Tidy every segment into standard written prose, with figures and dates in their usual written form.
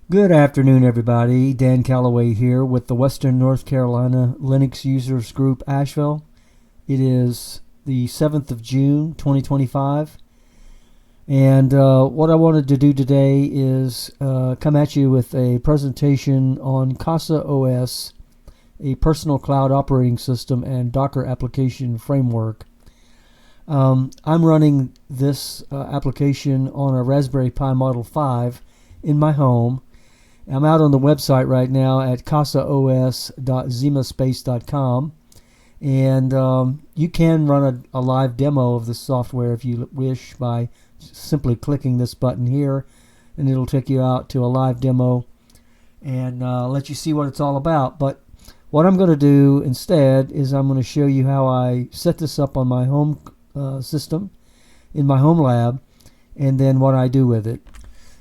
Good afternoon, everybody. Dan Calloway here with the Western North Carolina Linux Users Group, Asheville. It is the 7th of June, 2025. And what I wanted to do today is come at you with a presentation on CasaOS, a personal cloud operating system and Docker application framework. I'm running this application on a Raspberry Pi Model 5 in my home. I'm out on the website right now at casaos.zimaspace.com, and you can run a live demo of the software if you wish by simply clicking this button here, and it'll take you out to a live demo and let you see what it's all about. But what I'm going to do instead is I'm going to show you how I set this up on my home system in my home lab, and then what I do with it.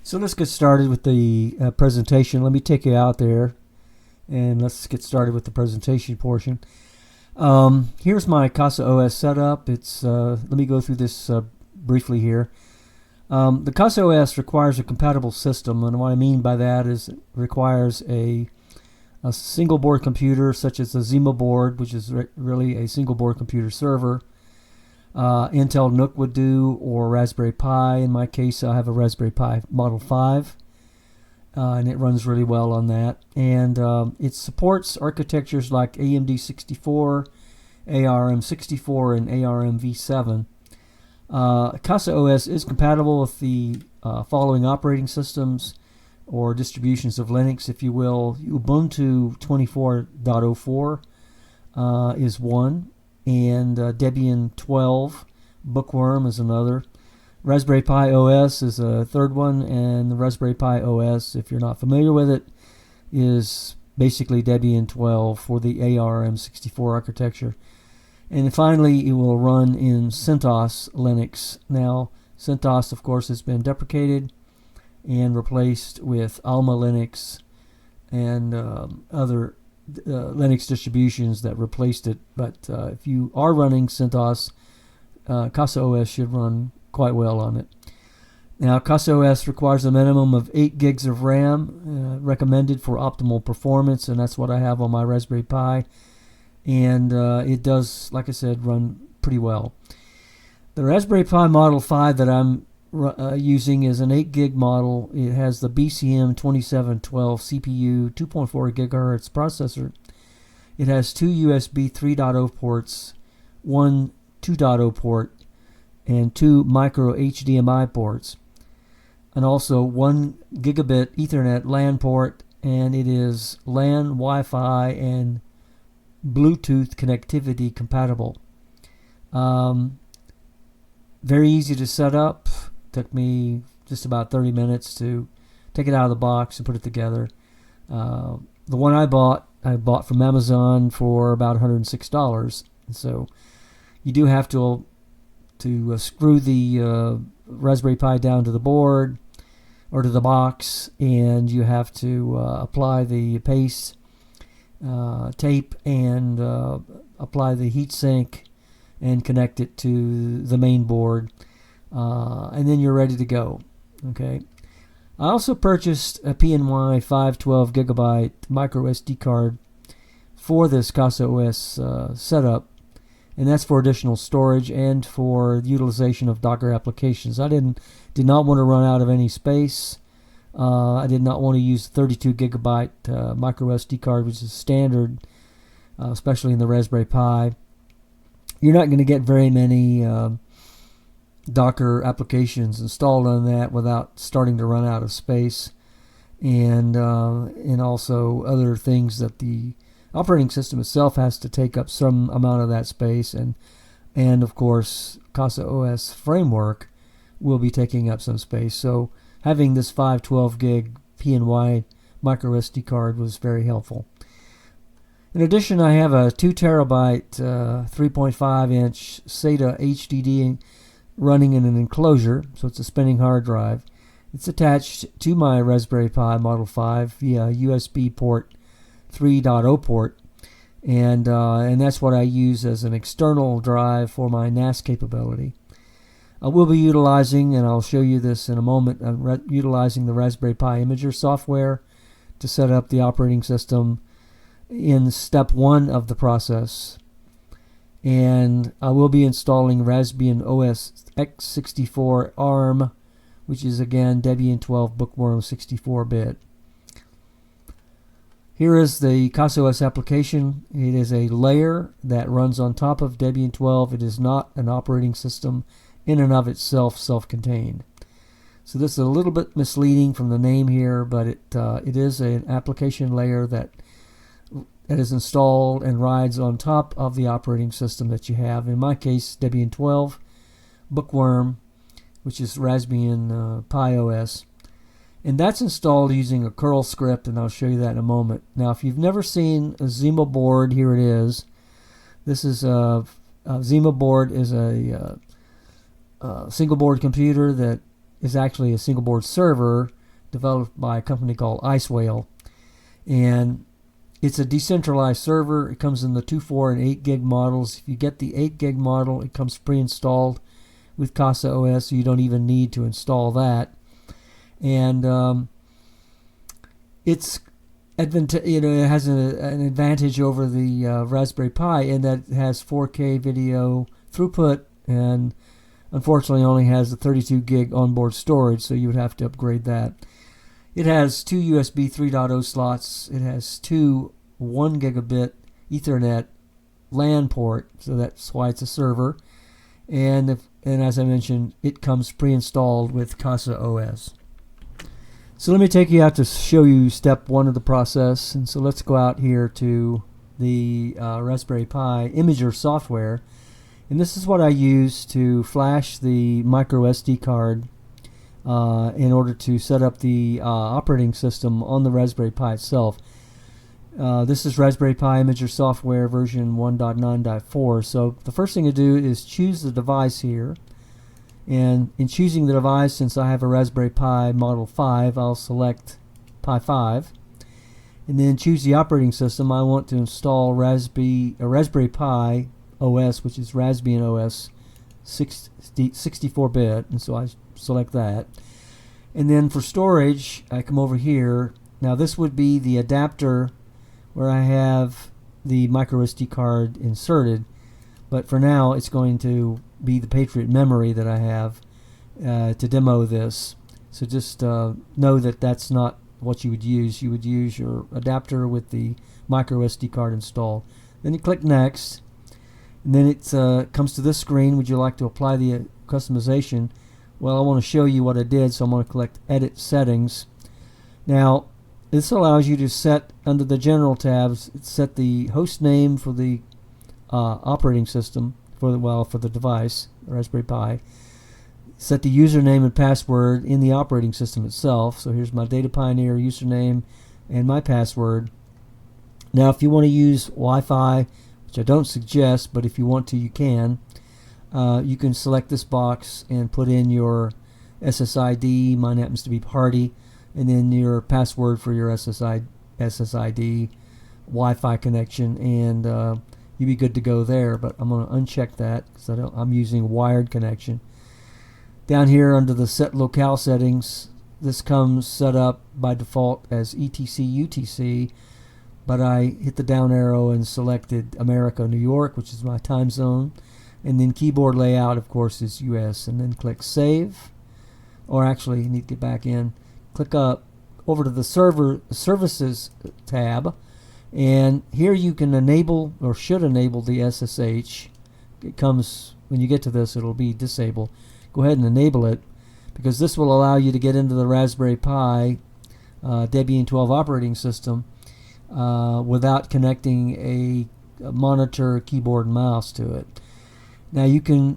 So let's get started with the presentation. Let me take you out there, and let's get started with the presentation portion. Here's my CasaOS setup. Let me go through this briefly here. The CasaOS requires a compatible system, and what I mean by that is it requires a single board computer, such as a Zima board, which is really a single board computer server. Intel NUC would do, or Raspberry Pi. In my case, I have a Raspberry Pi Model 5, and it runs really well on that. And it supports architectures like AMD 64, ARM 64, and ARM v7. CasaOS is compatible with the following operating systems or distributions of Linux, if you will. Ubuntu 24.04 is one. And Debian 12, Bookworm is another. Raspberry Pi OS is a third one, and the Raspberry Pi OS, if you're not familiar with it, is basically Debian 12 for the ARM64 architecture. And finally, it will run in CentOS Linux. Now, CentOS, of course, has been deprecated and replaced with Alma Linux and other Linux distributions that replaced it. But if you are running CentOS, CasaOS should run quite well on it. Now, CasaOS requires a minimum of 8 gigs of RAM, recommended for optimal performance, and that's what I have on my Raspberry Pi. And it does, like I said, run pretty well. The Raspberry Pi Model 5 that I'm using is an 8 gig model. It has the BCM 2712 CPU, 2.4 gigahertz processor. It has two USB 3.0 ports, one 2.0 port, and two micro HDMI ports, and also 1 gigabit Ethernet LAN port, and it is LAN, Wi-Fi, and Bluetooth connectivity compatible. Very easy to set up. Took me just about 30 minutes to take it out of the box and put it together. The one I bought from Amazon for about $106. So you do have to screw the Raspberry Pi down to the board or to the box, and you have to apply the paste tape and apply the heatsink and connect it to the main board. And then you're ready to go. Okay. I also purchased a PNY 512 gigabyte micro SD card for this CasaOS setup, and that's for additional storage and for utilization of Docker applications. I did not want to run out of any space. I did not want to use 32 gigabyte micro SD card, which is standard, especially in the Raspberry Pi. You're not going to get very many Docker applications installed on that without starting to run out of space, and also other things that the operating system itself has to take up some amount of that space, and of course CasaOS framework will be taking up some space. So having this 512 gig PNY micro SD card was very helpful. In addition, I have a 2 terabyte 3.5 inch SATA HDD running in an enclosure, so it's a spinning hard drive. It's attached to my Raspberry Pi Model 5 via USB port 3.0 port, and that's what I use as an external drive for my NAS capability. I will be utilizing, and I'll show you this in a moment, utilizing the Raspberry Pi Imager software to set up the operating system in step 1 of the process. And I will be installing Raspbian OS x64 ARM, which is again WN12 Bookworm 64-bit. Here is the CasaOS application. It is a layer that runs on top of Debian 12. It is not an operating system in and of itself, self-contained. So this is a little bit misleading from the name here, but it is an application layer that is installed and rides on top of the operating system that you have. In my case, Debian 12, Bookworm, which is Raspbian Pi OS. And that's installed using a curl script, and I'll show you that in a moment. Now, if you've never seen a Zima board, here it is. This is a Zima board is a single board computer that is actually a single board server developed by a company called Icewhale. And it's a decentralized server. It comes in the 2, 4, and 8 gig models. If you get the 8 gig model, it comes pre-installed with CasaOS, so you don't even need to install that. And it's it has an advantage over the Raspberry Pi in that it has 4K video throughput, and unfortunately only has the 32 gig onboard storage, so you would have to upgrade that. It has 2 USB 3.0 slots. It has 2 1 gigabit Ethernet LAN port, so that's why it's a server. And as I mentioned, it comes pre-installed with CasaOS. So let me take you out to show you step 1 of the process. And so let's go out here to the Raspberry Pi Imager software. And this is what I use to flash the micro SD card in order to set up the operating system on the Raspberry Pi itself. This is Raspberry Pi Imager software version 1.9.4. So the first thing to do is choose the device here. And in choosing the device, since I have a Raspberry Pi Model 5, I'll select Pi 5. And then choose the operating system. I want to install Raspberry Pi OS, which is Raspbian OS 64-bit. And so I select that. And then for storage, I come over here. Now this would be the adapter where I have the micro SD card inserted. But for now, it's going to be the Patriot memory that I have to demo this. So just know that that's not what you would use. You would use your adapter with the micro SD card installed. Then you click Next, and then it comes to this screen. Would you like to apply the customization? Well, I want to show you what I did, so I'm going to click Edit Settings. Now, this allows you to set, under the General tabs, set the host name for the operating system for the device, Raspberry Pi. Set the username and password in the operating system itself. So here's my Data Pioneer username and my password. Now, if you want to use Wi-Fi, which I don't suggest, but if you want to, you can. You can select this box and put in your SSID. Mine happens to be Party, and then your password for your SSID Wi-Fi connection, and you'd be good to go there. But I'm going to uncheck that because I'm using wired connection. Down here under the set locale settings, this comes set up by default as ETC UTC, but I hit the down arrow and selected America, New York, which is my time zone. And then keyboard layout, of course, is US. And then click Save. Or actually, you need to get back in. Click up over to the Services tab. And here you can enable, or should enable, the SSH. It comes, when you get to this, it'll be disabled. Go ahead and enable it, because this will allow you to get into the Raspberry Pi Debian 12 operating system without connecting a monitor, keyboard, and mouse to it. Now you can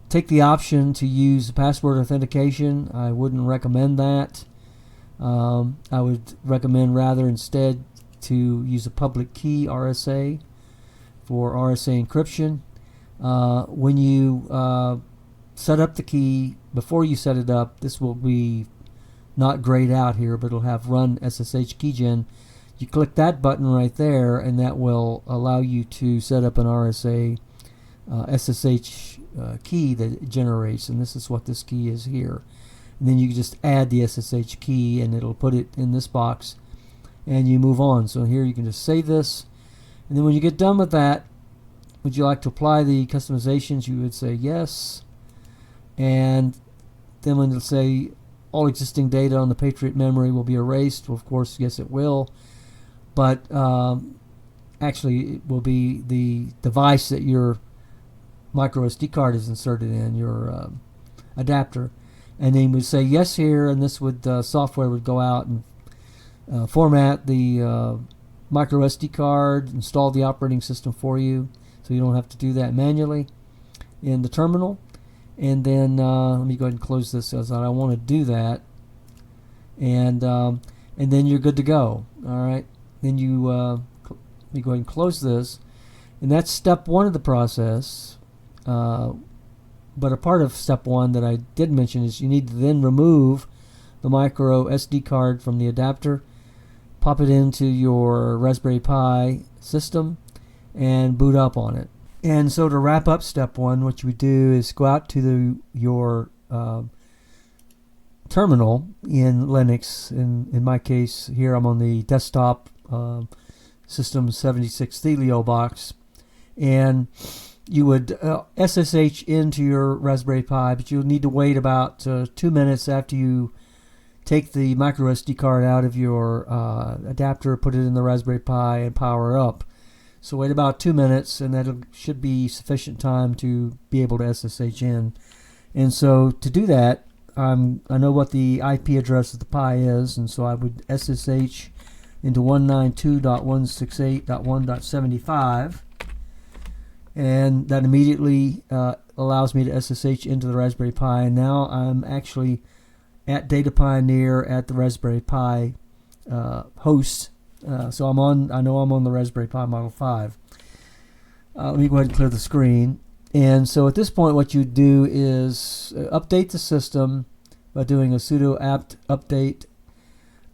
take the option to use password authentication. I wouldn't recommend that. I would recommend rather instead to use a public key RSA for RSA encryption. When you set up the key, before you set it up, this will be not grayed out here, but it'll have Run SSH Keygen. You click that button right there, and that will allow you to set up an RSA SSH key that it generates, and this is what this key is here. And then you can just add the SSH key, and it'll put it in this box, and you move on. So here you can just save this, and then when you get done with that, would you like to apply the customizations? You would say yes, and then when it'll say all existing data on the Patriot memory will be erased, well, of course, yes, it will, but actually it will be the device that your micro SD card is inserted in, your adapter. And then we'd say yes here, and this would software would go out and format the micro SD card, install the operating system for you, so you don't have to do that manually in the terminal. And then let me go ahead and close this, as I want to do that. And then you're good to go. All right. Then you let me go ahead and close this, and that's step one of the process. But a part of step one that I did mention is you need to then remove the micro SD card from the adapter, pop it into your Raspberry Pi system, and boot up on it. And so to wrap up step one, what you would do is go out to your terminal in Linux. In my case here, I'm on the desktop System 76 Thelio box, and you would SSH into your Raspberry Pi, but you'll need to wait about 2 minutes after you take the micro SD card out of your adapter, put it in the Raspberry Pi, and power up. So wait about 2 minutes, and that should be sufficient time to be able to SSH in. And so to do that, I know what the IP address of the Pi is, and so I would SSH into 192.168.1.75. And that immediately allows me to SSH into the Raspberry Pi. And now I'm actually at Data Pioneer at the Raspberry Pi host. So I know I'm on the Raspberry Pi Model 5. Let me go ahead and clear the screen. And so at this point, what you do is update the system by doing a sudo apt update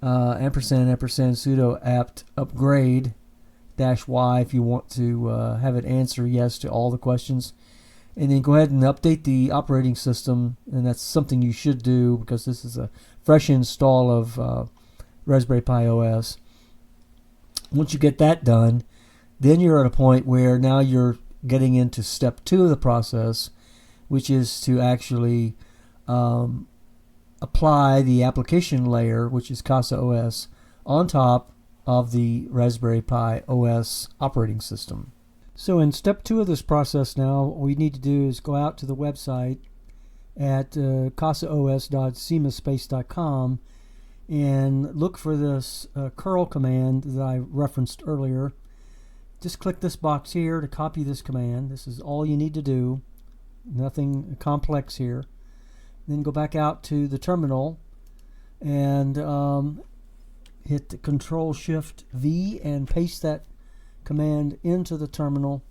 ampersand sudo apt upgrade -y if you want to have it answer yes to all the questions, and then go ahead and update the operating system. And that's something you should do because this is a fresh install of Raspberry Pi OS. Once you get that done, then you're at a point where now you're getting into step two of the process, which is to actually apply the application layer, which is CasaOS, on top of the Raspberry Pi OS operating system. So in step two of this process now, what we need to do is go out to the website at casaos.semaspace.com and look for this curl command that I referenced earlier. Just click this box here to copy this command. This is all you need to do. Nothing complex here. Then go back out to the terminal and hit the Control-Shift-V and paste that command into the terminal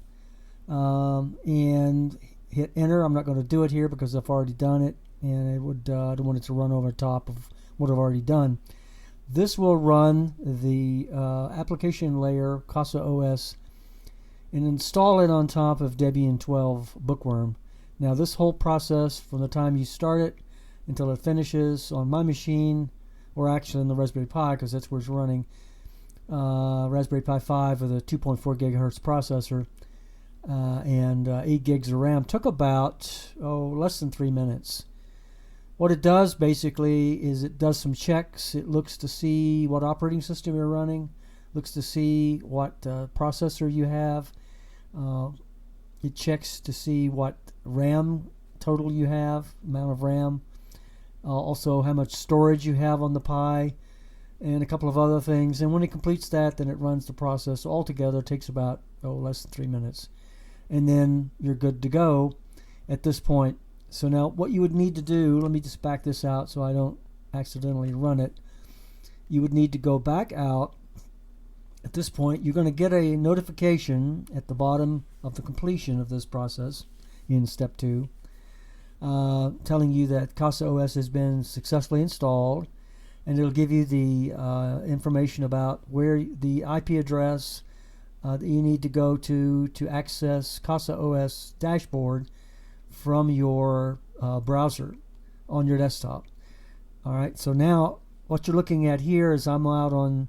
and hit enter. I'm not going to do it here because I've already done it, and I don't want it to run over top of what I've already done. This will run the application layer CasaOS and install it on top of Debian 12 Bookworm. Now this whole process, from the time you start it until it finishes on my machine, or actually in the Raspberry Pi, because that's where it's running, Raspberry Pi 5 with a 2.4 gigahertz processor and 8 gigs of RAM, took about less than 3 minutes. What it does basically is it does some checks. It looks to see what operating system you're running, looks to see what processor you have. It checks to see what RAM total you have, amount of RAM, also how much storage you have on the Pi, and a couple of other things. And when it completes that, then it runs the process. Altogether, it takes about less than 3 minutes. And then you're good to go at this point. So now what you would need to do, let me just back this out so I don't accidentally run it. You would need to go back out. At this point, you're going to get a notification at the bottom of the completion of this process in step 2, telling you that CasaOS has been successfully installed, and it'll give you the information about where the IP address that you need to go to access CasaOS dashboard from your browser on your desktop. All right, so now what you're looking at here is I'm out on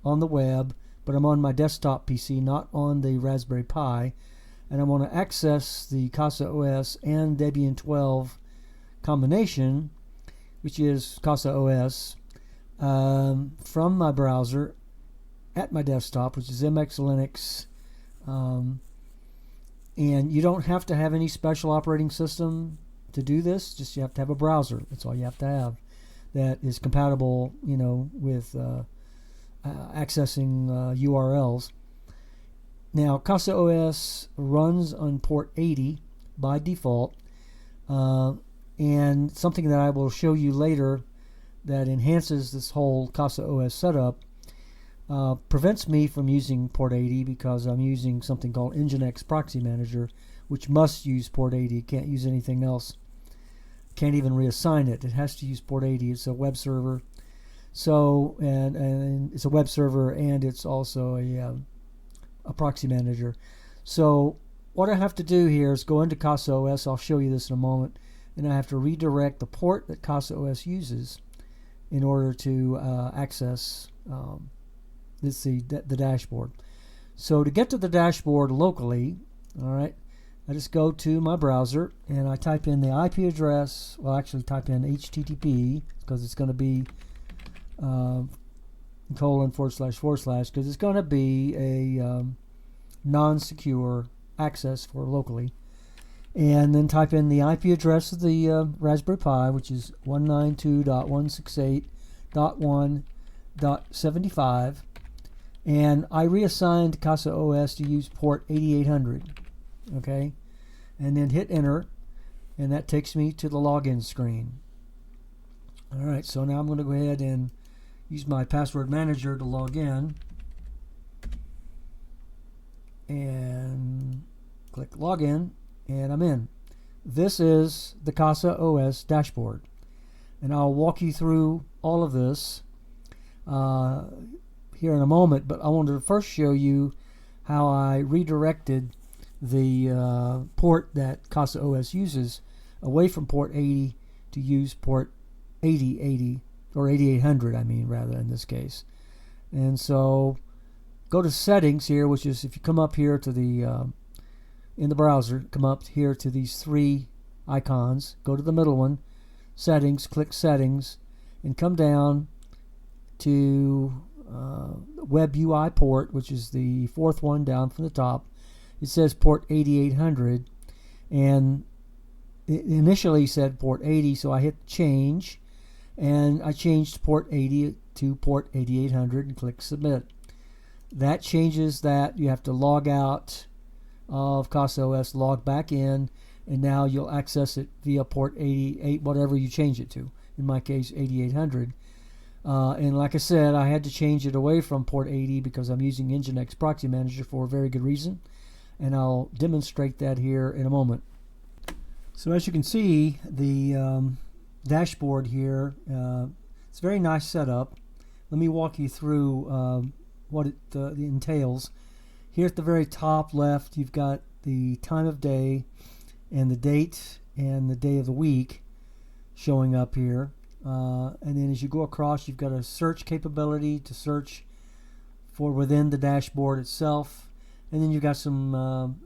the web, but I'm on my desktop PC, not on the Raspberry Pi, and I want to access the CasaOS and Debian 12 combination, which is CasaOS, from my browser at my desktop, which is MX Linux. And you don't have to have any special operating system to do this. Just you have to have a browser. That's all you have to have that is compatible, with accessing URLs. Now, CasaOS runs on port 80 by default, and something that I will show you later that enhances this whole CasaOS setup prevents me from using port 80 because I'm using something called Nginx Proxy Manager, which must use port 80. Can't use anything else. Can't even reassign it. It has to use port 80. It's a web server. So, and it's a web server, and it's also a proxy manager. So what I have to do here is go into CasaOS. I'll show you this in a moment. And I have to redirect the port that CasaOS uses in order to access the dashboard. So to get to the dashboard locally, all right, I just go to my browser and I type in the IP address. Well, actually type in HTTP because it's going to be colon / / because it's going to be a non-secure access for locally. And then type in the IP address of the Raspberry Pi, which is 192.168.1.75. And I reassigned CasaOS to use port 8800. Okay? And then hit enter, and that takes me to the login screen. Alright, so now I'm going to go ahead and use my password manager to log in. And click login, and I'm in. This is the CasaOS dashboard. And I'll walk you through all of this here in a moment, but I wanted to first show you how I redirected the port that CasaOS uses away from port 80 to use port 8080, or 8800 I mean, rather, in this case. And so go to settings here, which is if you come up here to the in the browser, come up here to these three icons, go to the middle one, settings, click settings, and come down to web UI port, which is the fourth one down from the top. It says port 8800, and it initially said port 80, so I hit change, and I changed port 80 to port 8800 and click submit. That changes that. You have to log out of CasaOS, log back in, and now you'll access it via port 88, whatever you change it to. In my case, 8800. And like I said, I had to change it away from port 80 because I'm using Nginx Proxy Manager for a very good reason. And I'll demonstrate that here in a moment. So as you can see, the dashboard here, it's a very nice setup. Let me walk you through what it entails. Here at the very top left, you've got the time of day and the date and the day of the week showing up here. And then as you go across, you've got a search capability to search for within the dashboard itself. And then you've got some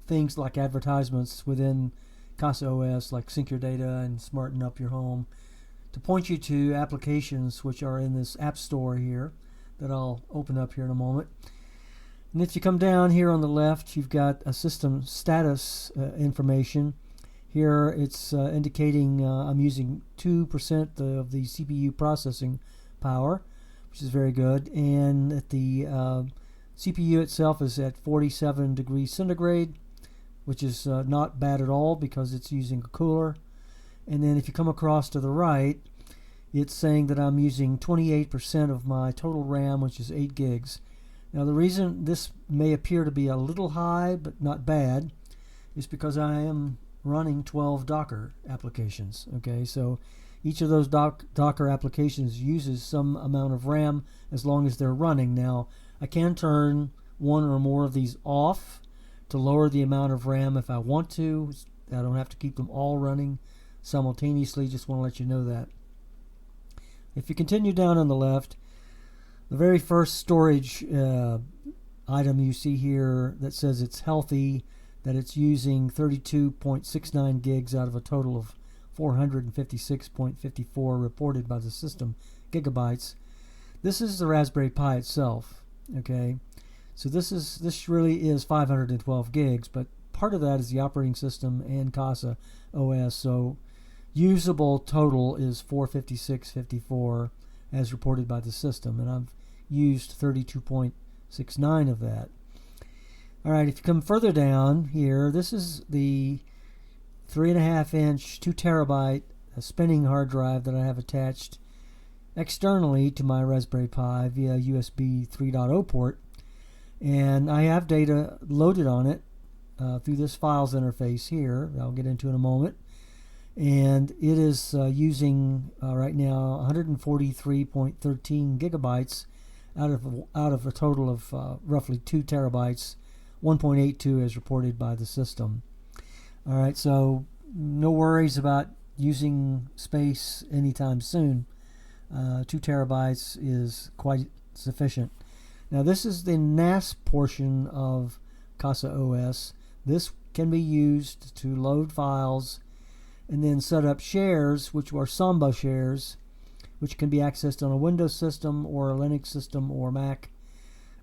things like advertisements within CasaOS, like sync your data and smarten up your home, to point you to applications which are in this app store here that I'll open up here in a moment. And if you come down here on the left, you've got a system status information. Here it's indicating I'm using 2% of the CPU processing power, which is very good. And at the CPU itself is at 47 degrees centigrade, which is not bad at all because it's using a cooler. And then if you come across to the right, it's saying that I'm using 28% of my total RAM, which is 8 gigs. Now the reason this may appear to be a little high but not bad is because I am running 12 Docker applications. Okay, so each of those Docker applications uses some amount of RAM as long as they're running. Now I can turn one or more of these off to lower the amount of RAM if I want to. It's I don't have to keep them all running simultaneously. Just want to let you know that. If you continue down on the left, the very first storage item you see here that says it's healthy, that it's using 32.69 gigs out of a total of 456.54 reported by the system gigabytes. This is the Raspberry Pi itself. Okay, so this really is 512 gigs, but part of that is the operating system and CasaOS. So usable total is 456.54 as reported by the system, and I've used 32.69 of that. All right, if you come further down here, this is the 3.5-inch, 2 terabyte spinning hard drive that I have attached externally to my Raspberry Pi via USB 3.0 port, and I have data loaded on it through this files interface here that I'll get into in a moment, and it is using right now 143.13 gigabytes out of a total of roughly 2 terabytes, 1.82 as reported by the system. All right, so no worries about using space anytime soon. 2 terabytes is quite sufficient. Now this is the NAS portion of CasaOS. This can be used to load files and then set up shares, which are Samba shares, which can be accessed on a Windows system or a Linux system or Mac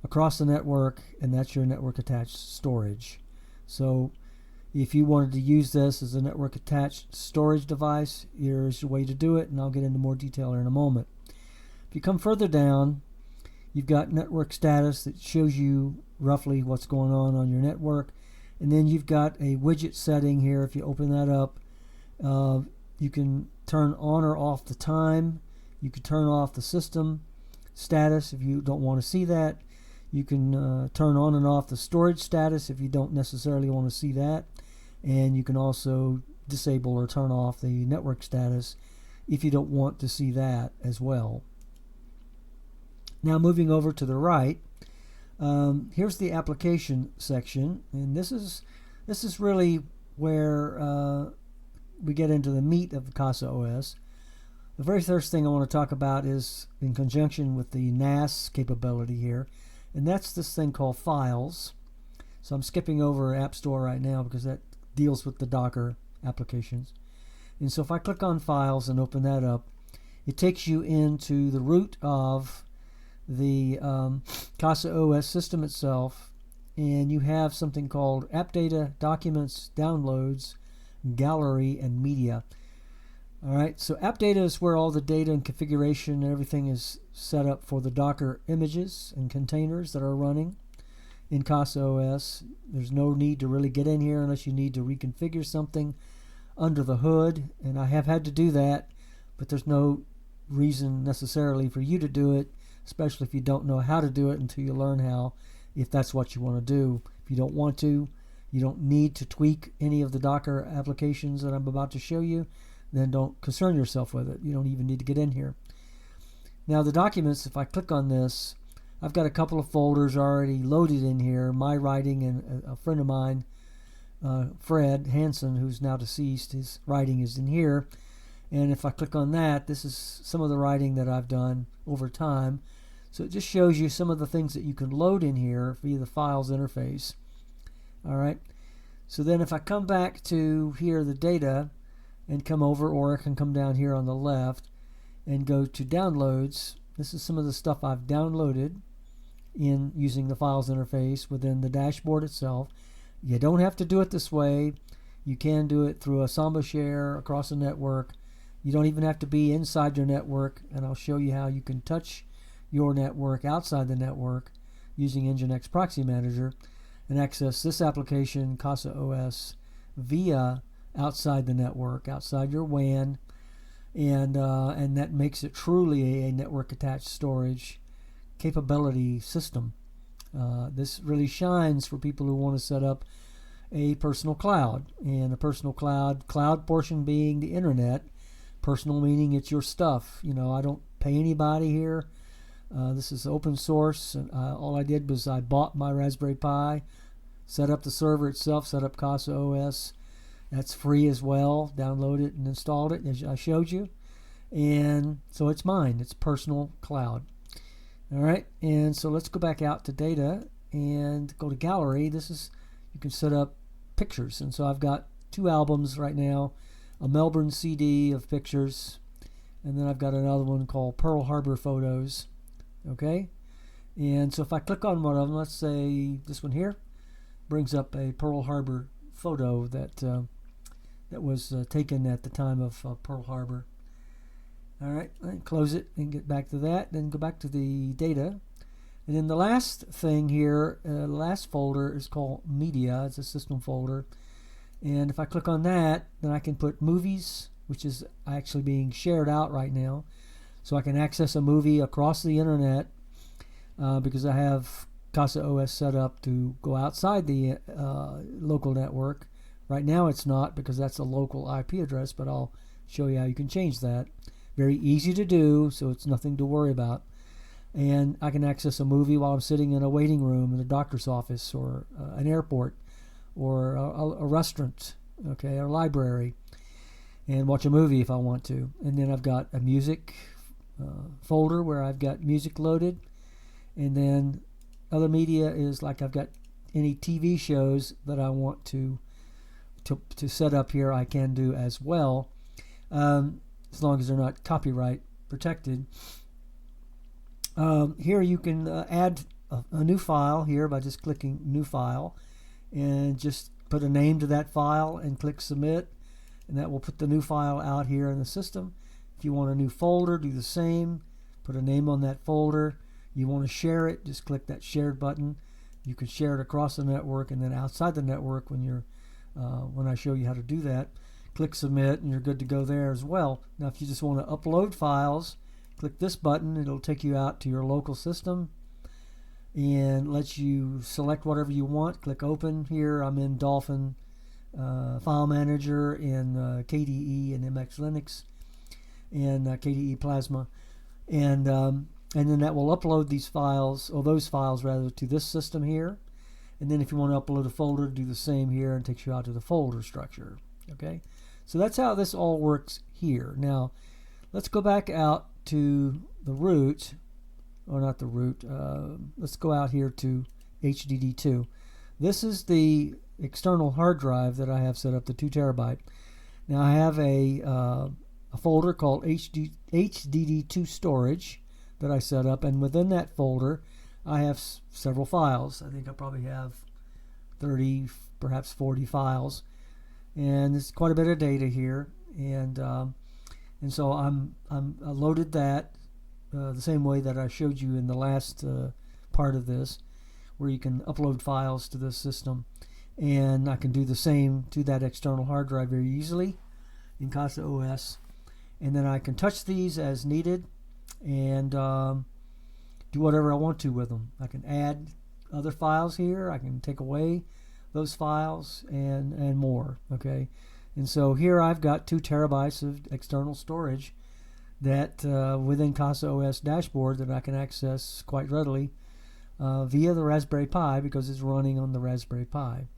across the network, and that's your network attached storage. So if you wanted to use this as a network attached storage device, here's the way to do it, and I'll get into more detail in a moment. If you come further down, you've got network status that shows you roughly what's going on your network, and then you've got a widget setting here. If you open that up, you can turn on or off the time. You can turn off the system status if you don't want to see that. You can turn on and off the storage status if you don't necessarily want to see that. And you can also disable or turn off the network status if you don't want to see that as well. Now moving over to the right, here's the application section, and this is really where we get into the meat of the CasaOS. The very first thing I want to talk about is in conjunction with the NAS capability here, and that's this thing called Files. So I'm skipping over App Store right now because that deals with the Docker applications. And so if I click on Files and open that up, it takes you into the root of the CasaOS system itself, and you have something called App Data, Documents, Downloads, Gallery, and Media. Alright, so App Data is where all the data and configuration and everything is set up for the Docker images and containers that are running in CasaOS. There's no need to really get in here unless you need to reconfigure something under the hood, and I have had to do that, but there's no reason necessarily for you to do it, especially if you don't know how to do it until you learn how, if that's what you want to do. If you don't want to, you don't need to tweak any of the Docker applications that I'm about to show you, then don't concern yourself with it. You don't even need to get in here. Now the documents, if I click on this, I've got a couple of folders already loaded in here. My writing, and a friend of mine, Fred Hansen, who's now deceased, his writing is in here. And if I click on that, this is some of the writing that I've done over time. So it just shows you some of the things that you can load in here via the Files interface. Alright, so then if I come back to here, the data, and come over, or I can come down here on the left and go to Downloads. This is some of the stuff I've downloaded in using the Files interface within the dashboard itself. You don't have to do it this way. You can do it through a Samba share across a network. You don't even have to be inside your network, and I'll show you how you can touch your network outside the network using Nginx Proxy Manager and access this application, CasaOS, via outside the network, outside your WAN, and that makes it truly a network attached storage capability system. This really shines for people who want to set up a personal cloud, and a personal cloud portion being the internet, personal meaning it's your stuff. You know, I don't pay anybody here. This is open source, and all I did was I bought my Raspberry Pi, set up the server itself, set up CasaOS, That's free as well. Download it and installed it as I showed you. And so it's mine. It's personal cloud. All right. And so let's go back out to data and go to gallery. You can set up pictures. And so I've got 2 albums right now, a Melbourne CD of pictures, and then I've got another one called Pearl Harbor Photos. Okay. And so if I click on one of them, let's say this one here, brings up a Pearl Harbor photo that was taken at the time of Pearl Harbor. All right, close it and get back to that. Then go back to the data. And then the last thing here, the last folder is called Media. It's a system folder. And if I click on that, then I can put movies, which is actually being shared out right now. So I can access a movie across the internet because I have CasaOS set up to go outside the local network. Right now it's not because that's a local IP address, but I'll show you how you can change that. Very easy to do, so it's nothing to worry about. And I can access a movie while I'm sitting in a waiting room in a doctor's office or an airport or a restaurant, okay, or a library, and watch a movie if I want to. And then I've got a music folder where I've got music loaded. And then other media is like I've got any TV shows that I want to set up here, I can do as well, as long as they're not copyright protected. Here you can add a new file here by just clicking New File, and just put a name to that file and click Submit, and that will put the new file out here in the system. If you want a new folder, do the same. Put a name on that folder. You want to share it, just click that shared button. You can share it across the network, and then outside the network when I show you how to do that, click Submit, and you're good to go there as well. Now if you just want to upload files, click this button. It'll take you out to your local system and let you select whatever you want. Click Open. Here I'm in Dolphin File Manager, in KDE and MX Linux, and KDE Plasma, and then that will upload these files, or those files rather, to this system here. And then if you want to upload a folder, do the same here, and it takes you out to the folder structure. Okay, so that's how this all works here. Now let's go back out to the root, or not the root. Let's go out here to HDD2. This is the external hard drive that I have set up, the 2 terabyte. Now I have a folder called HDD2 storage that I set up, and within that folder I have several files. I think I probably have 30, perhaps 40 files, and there's quite a bit of data here. And so I loaded that the same way that I showed you in the last part of this, where you can upload files to this system, and I can do the same to that external hard drive very easily in CasaOS. And then I can touch these as needed and do whatever I want to with them. I can add other files here. I can take away those files and more. Okay, and so here I've got 2 terabytes of external storage that within CasaOS dashboard that I can access quite readily via the Raspberry Pi, because it's running on the Raspberry Pi.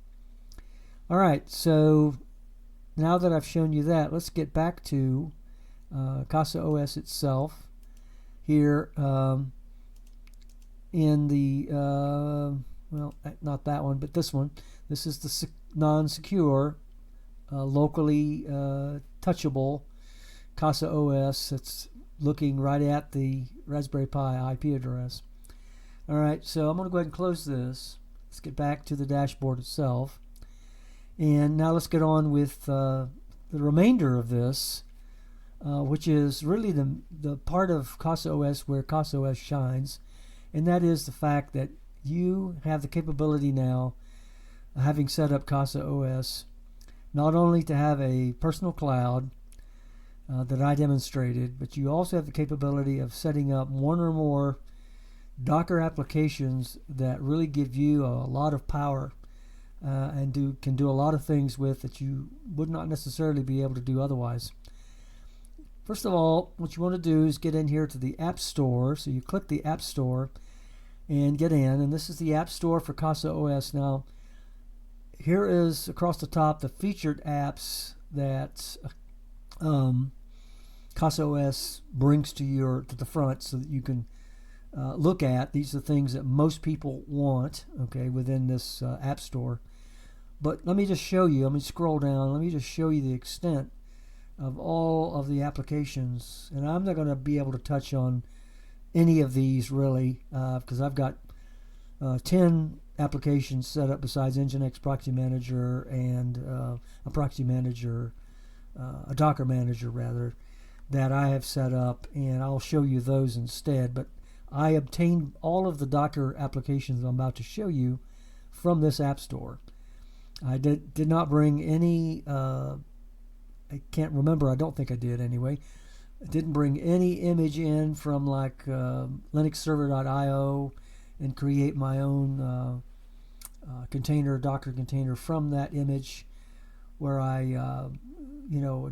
All right, so now that I've shown you that, let's get back to CasaOS itself. Here in the well, not that one, but this one. This is the non-secure, locally touchable CasaOS. It's looking right at the Raspberry Pi IP address. All right, so I'm going to go ahead and close this. Let's get back to the dashboard itself, and now let's get on with the remainder of this. Which is really the part of CasaOS where CasaOS shines, and that is the fact that you have the capability now, having set up CasaOS, not only to have a personal cloud that I demonstrated, but you also have the capability of setting up one or more Docker applications that really give you a lot of power and can do a lot of things with that you would not necessarily be able to do otherwise. First of all, what you want to do is get in here to the App Store. So you click the App Store and get in. And this is the App Store for CasaOS. Now, here is across the top the featured apps that CasaOS brings to the front, so that you can look at. These are things that most people want, okay, within this app store. But let me just show you. Let me scroll down. Let me just show you the extent of all of the applications. And I'm not going to be able to touch on any of these really, because I've got 10 applications set up besides Nginx Proxy Manager and a Proxy Manager, a Docker Manager rather, that I have set up, and I'll show you those instead. But I obtained all of the Docker applications I'm about to show you from this app store. I did not bring any, I can't remember, I don't think I did anyway. I didn't bring any image in from like linuxserver.io and create my own container, Docker container from that image, where I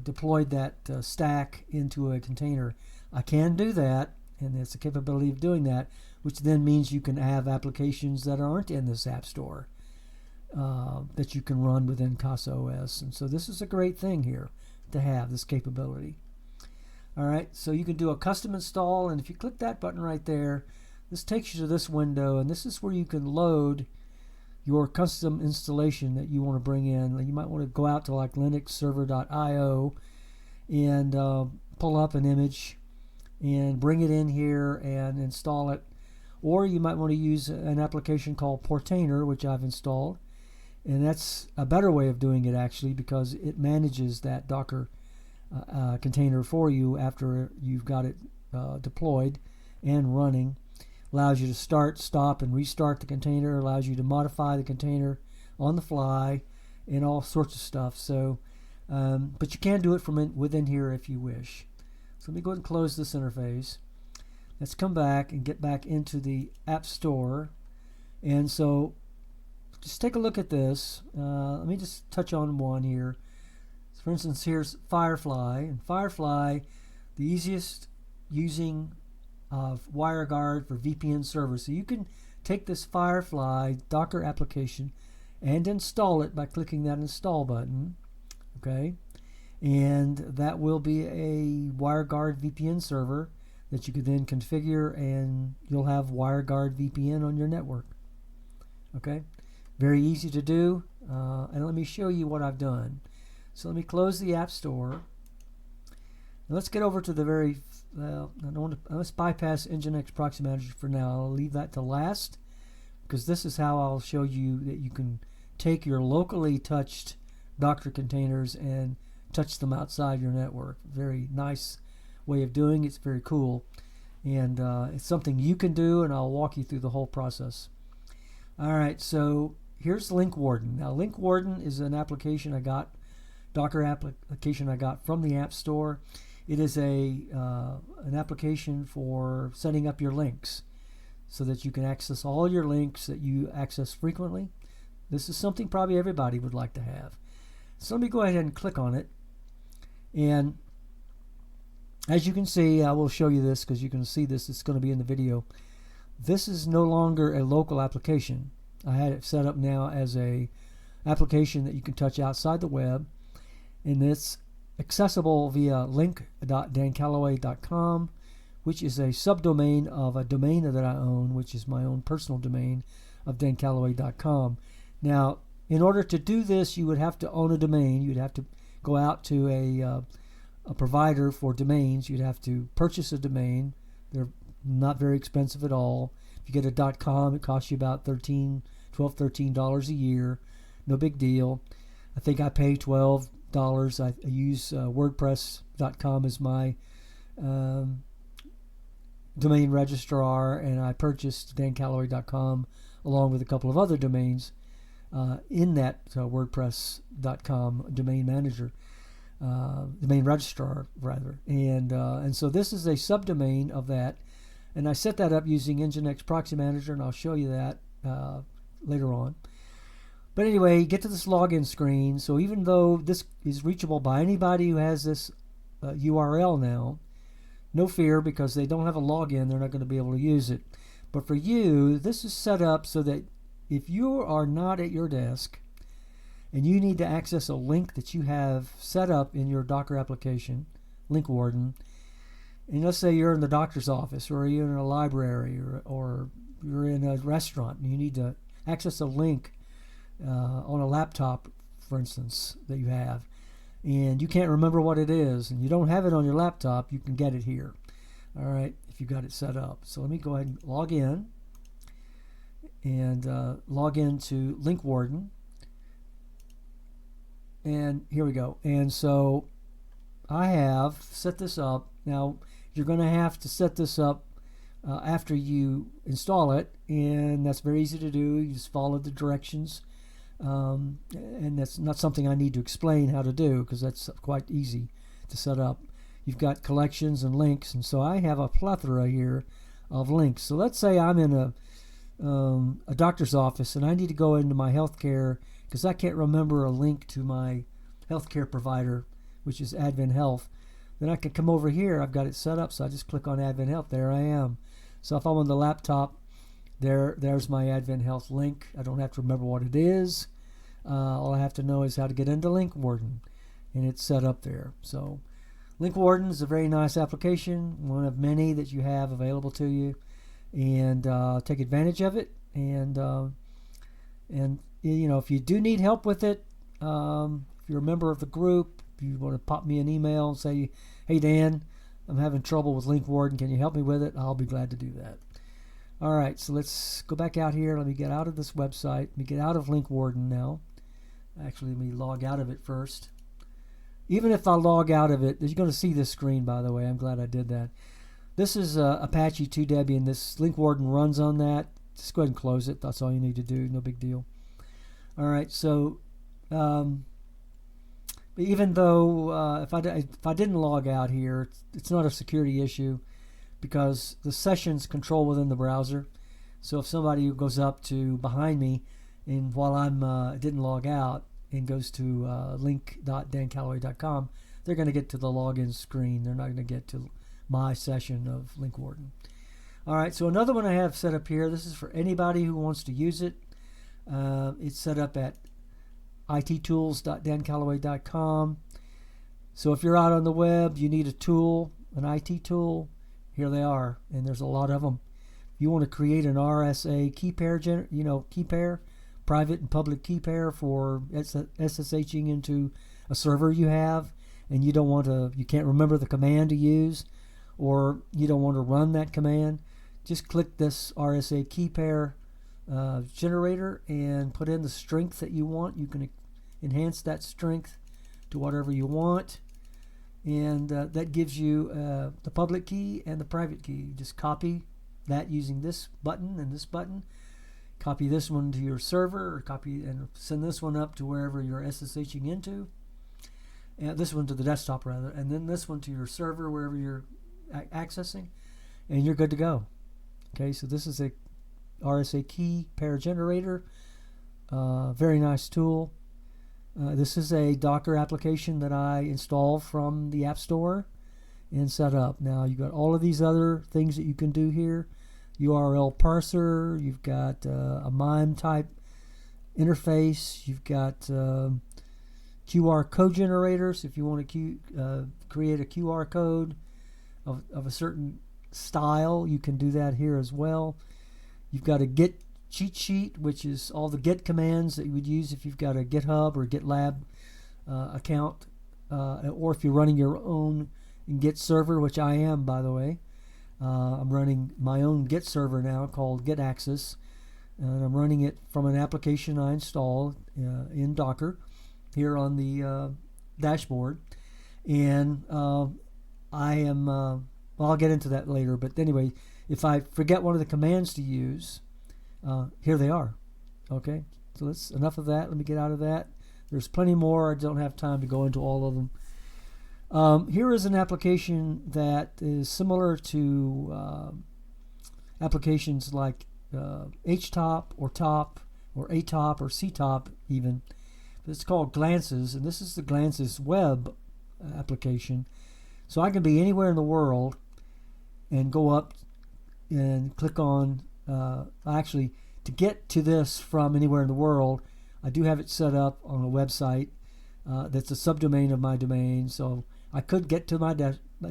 deployed that stack into a container. I can do that, and it's the capability of doing that, which then means you can have applications that aren't in this app store that you can run within CasaOS. And so this is a great thing here to have this capability. All right, so you can do a custom install, and if you click that button right there, this takes you to this window, and this is where you can load your custom installation that you want to bring in. You might want to go out to like linuxserver.io and pull up an image and bring it in here and install it. Or you might want to use an application called Portainer, which I've installed. And that's a better way of doing it, actually, because it manages that Docker container for you after you've got it deployed and running. Allows you to start, stop, and restart the container. Allows you to modify the container on the fly and all sorts of stuff. So, but you can do it from within here if you wish. So let me go ahead and close this interface. Let's come back and get back into the App Store. And so just take a look at this. Let me just touch on one here. So for instance, here's Firefly. And Firefly, the easiest using of WireGuard for VPN servers. So you can take this Firefly Docker application and install it by clicking that install button. Okay, and that will be a WireGuard VPN server that you could then configure, and you'll have WireGuard VPN on your network. Okay, very easy to do, and let me show you what I've done. So let me close the App Store. Now let's get over to the very let's bypass Nginx Proxy Manager for now. I'll leave that to last, because this is how I'll show you that you can take your locally touched Docker containers and touch them outside your network. Very nice way of doing it. It's very cool, and it's something you can do, and I'll walk you through the whole process. Alright, so here's Link Warden. Now Link Warden is an application I got, Docker application I got from the App Store. It is an application for setting up your links so that you can access all your links that you access frequently. This is something probably everybody would like to have. So let me go ahead and click on it. And as you can see, I will show you this because you can see this. It's going to be in the video. This is no longer a local application. I had it set up now as a application that you can touch outside the web. And it's accessible via link.dancalloway.com, which is a subdomain of a domain that I own, which is my own personal domain of dancalloway.com. Now, in order to do this, you would have to own a domain. You'd have to go out to a provider for domains. You'd have to purchase a domain. They're not very expensive at all. If you get a .com, it costs you about $13 a year. No big deal. I think I pay $12. I use WordPress.com as my domain registrar, and I purchased dancalloway.com along with a couple of other domains in that WordPress.com domain manager, domain registrar rather, and so this is a subdomain of that, and I set that up using Nginx Proxy Manager, and I'll show you that later on. But anyway, you get to this login screen. So even though this is reachable by anybody who has this URL now, no fear, because they don't have a login, they're not going to be able to use it. But for you, this is set up so that if you are not at your desk and you need to access a link that you have set up in your Docker application, Link Warden. And let's say you're in the doctor's office, or you're in a library, or you're in a restaurant, and you need to access a link on a laptop, for instance, that you have, and you can't remember what it is, and you don't have it on your laptop, you can get it here. All right, if you got it set up. So let me go ahead and log in, and log into Link Warden. And here we go. And so I have set this up. Now, you're going to have to set this up after you install it, and that's very easy to do. You just follow the directions, and that's not something I need to explain how to do, because that's quite easy to set up. You've got collections and links, and so I have a plethora here of links. So let's say I'm in a doctor's office, and I need to go into my healthcare because I can't remember a link to my healthcare provider, which is Advent Health. Then I can come over here. I've got it set up, so I just click on Advent Health. There I am. So if I'm on the laptop, there's my Advent Health link. I don't have to remember what it is. All I have to know is how to get into Link Warden, and it's set up there. So Link Warden is a very nice application, one of many that you have available to you, and take advantage of it. And you know, if you do need help with it, if you're a member of the group, if you want to pop me an email and say, "Hey Dan, I'm having trouble with Link Warden. Can you help me with it?" I'll be glad to do that. All right, so let's go back out here. Let me get out of this website. Let me get out of Link Warden now. Actually, let me log out of it first. Even if I log out of it, you're going to see this screen, by the way. I'm glad I did that. This is Apache 2Debian. This Link Warden runs on that. Just go ahead and close it. That's all you need to do. No big deal. All right, so even though if I didn't log out here, it's not a security issue, because the sessions control within the browser. So if somebody goes up to behind me, and while I'm didn't log out, and goes to link.dancalloway.com, they're going to get to the login screen. They're not going to get to my session of Link Warden. All right, so another one I have set up here. This is for anybody who wants to use it. It's set up at ittools.dancalloway.com. So if you're out on the web, you need a tool, an IT tool, here they are, and there's a lot of them. If you want to create an RSA key pair, key pair, private and public key pair for SSHing into a server you have, and you can't remember the command to use, or you don't want to run that command, just click this RSA key pair generator and put in the strength that you want. You can enhance that strength to whatever you want, and that gives you the public key and the private key. You just copy that using this button and this button. Copy this one to your server, or copy and send this one up to wherever you're SSHing into, and this one to the desktop rather, and then this one to your server wherever you're accessing, and you're good to go. Okay, so this is a RSA key pair generator. Very nice tool. This is a Docker application that I installed from the App Store and set up. Now you've got all of these other things that you can do here. URL parser, you've got a MIME type interface, you've got QR code generators. If you want to create a QR code of a certain style, you can do that here as well. You've got a Git cheat sheet, which is all the Git commands that you would use if you've got a GitHub or GitLab account, or if you're running your own Git server, which I am, by the way. I'm running my own Git server now called Git Access, and I'm running it from an application I installed in Docker here on the dashboard. And I am, well, I'll get into that later, but anyway, if I forget one of the commands to use, here they are. Okay, so that's enough of that. Let me get out of that. There's plenty more. I don't have time to go into all of them. Here is an application that is similar to applications like HTOP or TOP or ATOP or CTOP even. But it's called Glances, and this is the Glances web application. So I can be anywhere in the world and go up and click on, actually, to get to this from anywhere in the world, I do have it set up on a website that's a subdomain of my domain, so I could get to my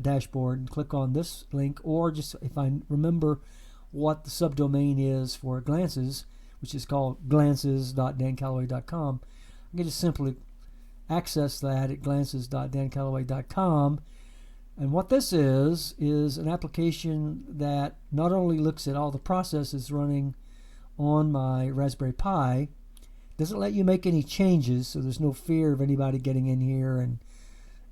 dashboard and click on this link, or just if I remember what the subdomain is for Glances, which is called glances.dancalloway.com, I can just simply access that at glances.dancalloway.com. And what this is an application that not only looks at all the processes running on my Raspberry Pi, doesn't let you make any changes, so there's no fear of anybody getting in here and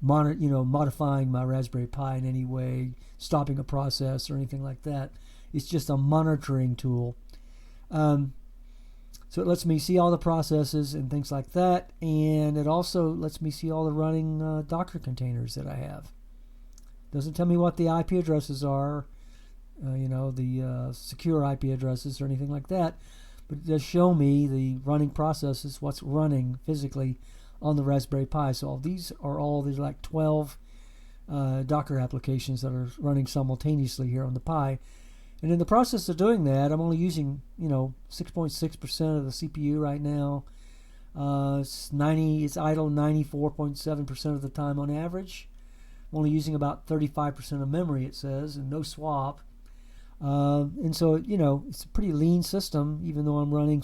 modifying my Raspberry Pi in any way, stopping a process or anything like that. It's just a monitoring tool. So it lets me see all the processes and things like that, and it also lets me see all the running Docker containers that I have. Doesn't tell me what the IP addresses are, the secure IP addresses or anything like that, but it does show me the running processes, what's running physically on the Raspberry Pi. So there's like 12 Docker applications that are running simultaneously here on the Pi. And in the process of doing that, I'm only using 6.6% of the CPU right now. It's idle 94.7% of the time on average. I'm only using about 35% of memory, it says, and no swap. And so it's a pretty lean system, even though I'm running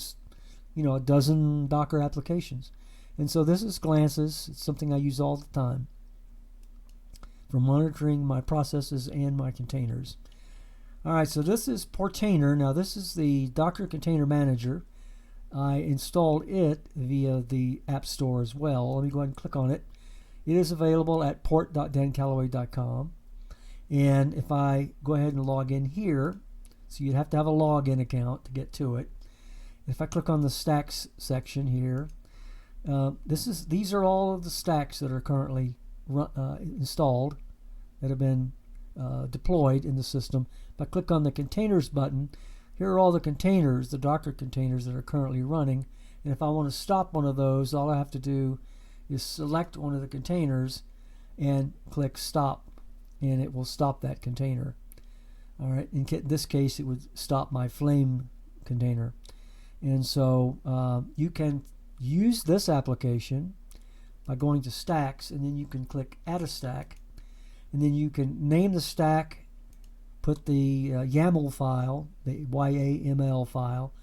a dozen Docker applications. And so this is Glances. It's something I use all the time for monitoring my processes and my containers. All right, so this is Portainer. Now this is the Docker Container Manager. I installed it via the App Store as well. Let me go ahead and click on it. It is available at port.dancalloway.com. And if I go ahead and log in here, so you'd have to have a login account to get to it. If I click on the stacks section here, these are all of the stacks that are currently installed, that have been deployed in the system. If I click on the containers button, here are all the containers, the Docker containers that are currently running. And if I want to stop one of those, all I have to do is select one of the containers and click stop, and it will stop that container. All right, in this case it would stop my Flame container. And so you can use this application by going to stacks, and then you can click add a stack, and then you can name the stack, put the YAML file, the YAML file,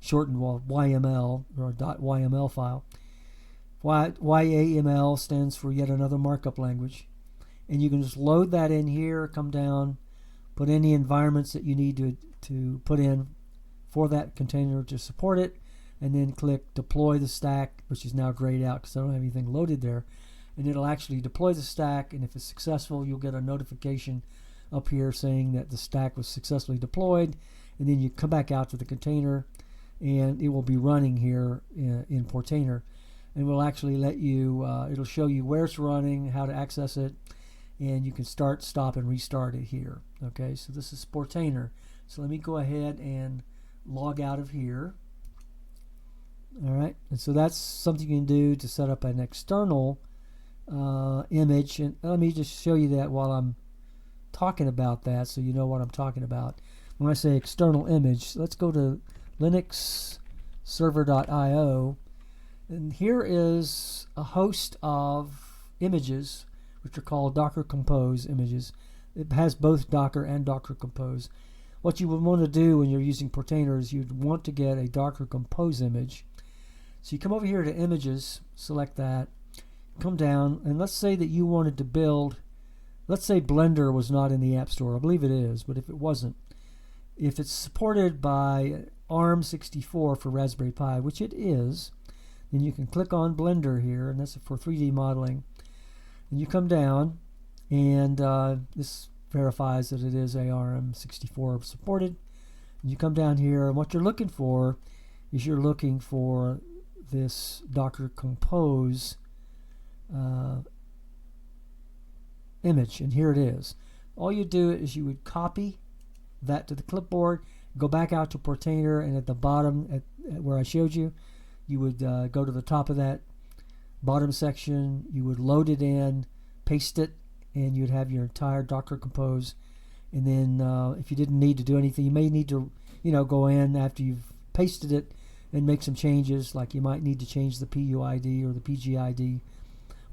shortened YML or .yml file. YAML stands for yet another markup language, and you can just load that in here, come down, put any environments that you need to put in for that container to support it, and then click deploy the stack, which is now grayed out because I don't have anything loaded there, and it'll actually deploy the stack. And if it's successful, you'll get a notification up here saying that the stack was successfully deployed, and then you come back out to the container and it will be running here in Portainer, and will actually let you it'll show you where it's running, how to access it, and you can start, stop, and restart it here. Okay, so this is Portainer. So let me go ahead and log out of here. All right, and so that's something you can do to set up an external image. And let me just show you that while I'm talking about that, so you know what I'm talking about. When I say external image, let's go to linuxserver.io, and here is a host of images which are called Docker Compose images. It has both Docker and Docker Compose. What you would want to do when you're using Portainer is you'd want to get a Docker Compose image. So you come over here to images, select that, come down, and let's say that you wanted to build, let's say Blender was not in the App Store. I believe it is, but if it wasn't, if it's supported by ARM64 for Raspberry Pi, which it is, then you can click on Blender here, and that's for 3D modeling. And you come down, and this verifies that it is ARM64 supported. And you come down here, and what you're looking for is you're looking for this Docker Compose image, and here it is. All you do is you would copy that to the clipboard, go back out to Portainer, and at the bottom, at where I showed you, you would go to the top of that bottom section, you would load it in, paste it, and you'd have your entire Docker Compose. And then if you didn't need to do anything, you may need to go in after you've pasted it and make some changes, like you might need to change the PUID or the PGID,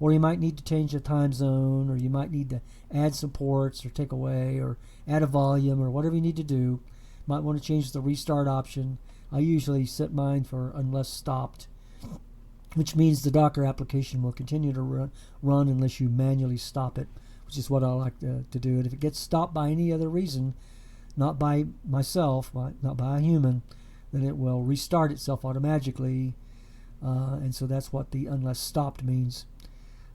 or you might need to change the time zone, or you might need to add some ports or take away or add a volume or whatever you need to do. Might want to change the restart option. I usually set mine for unless stopped, which means the Docker application will continue to run unless you manually stop it, which is what I like to do. And if it gets stopped by any other reason, not by myself, not by a human, then it will restart itself automatically. And so that's what the unless stopped means.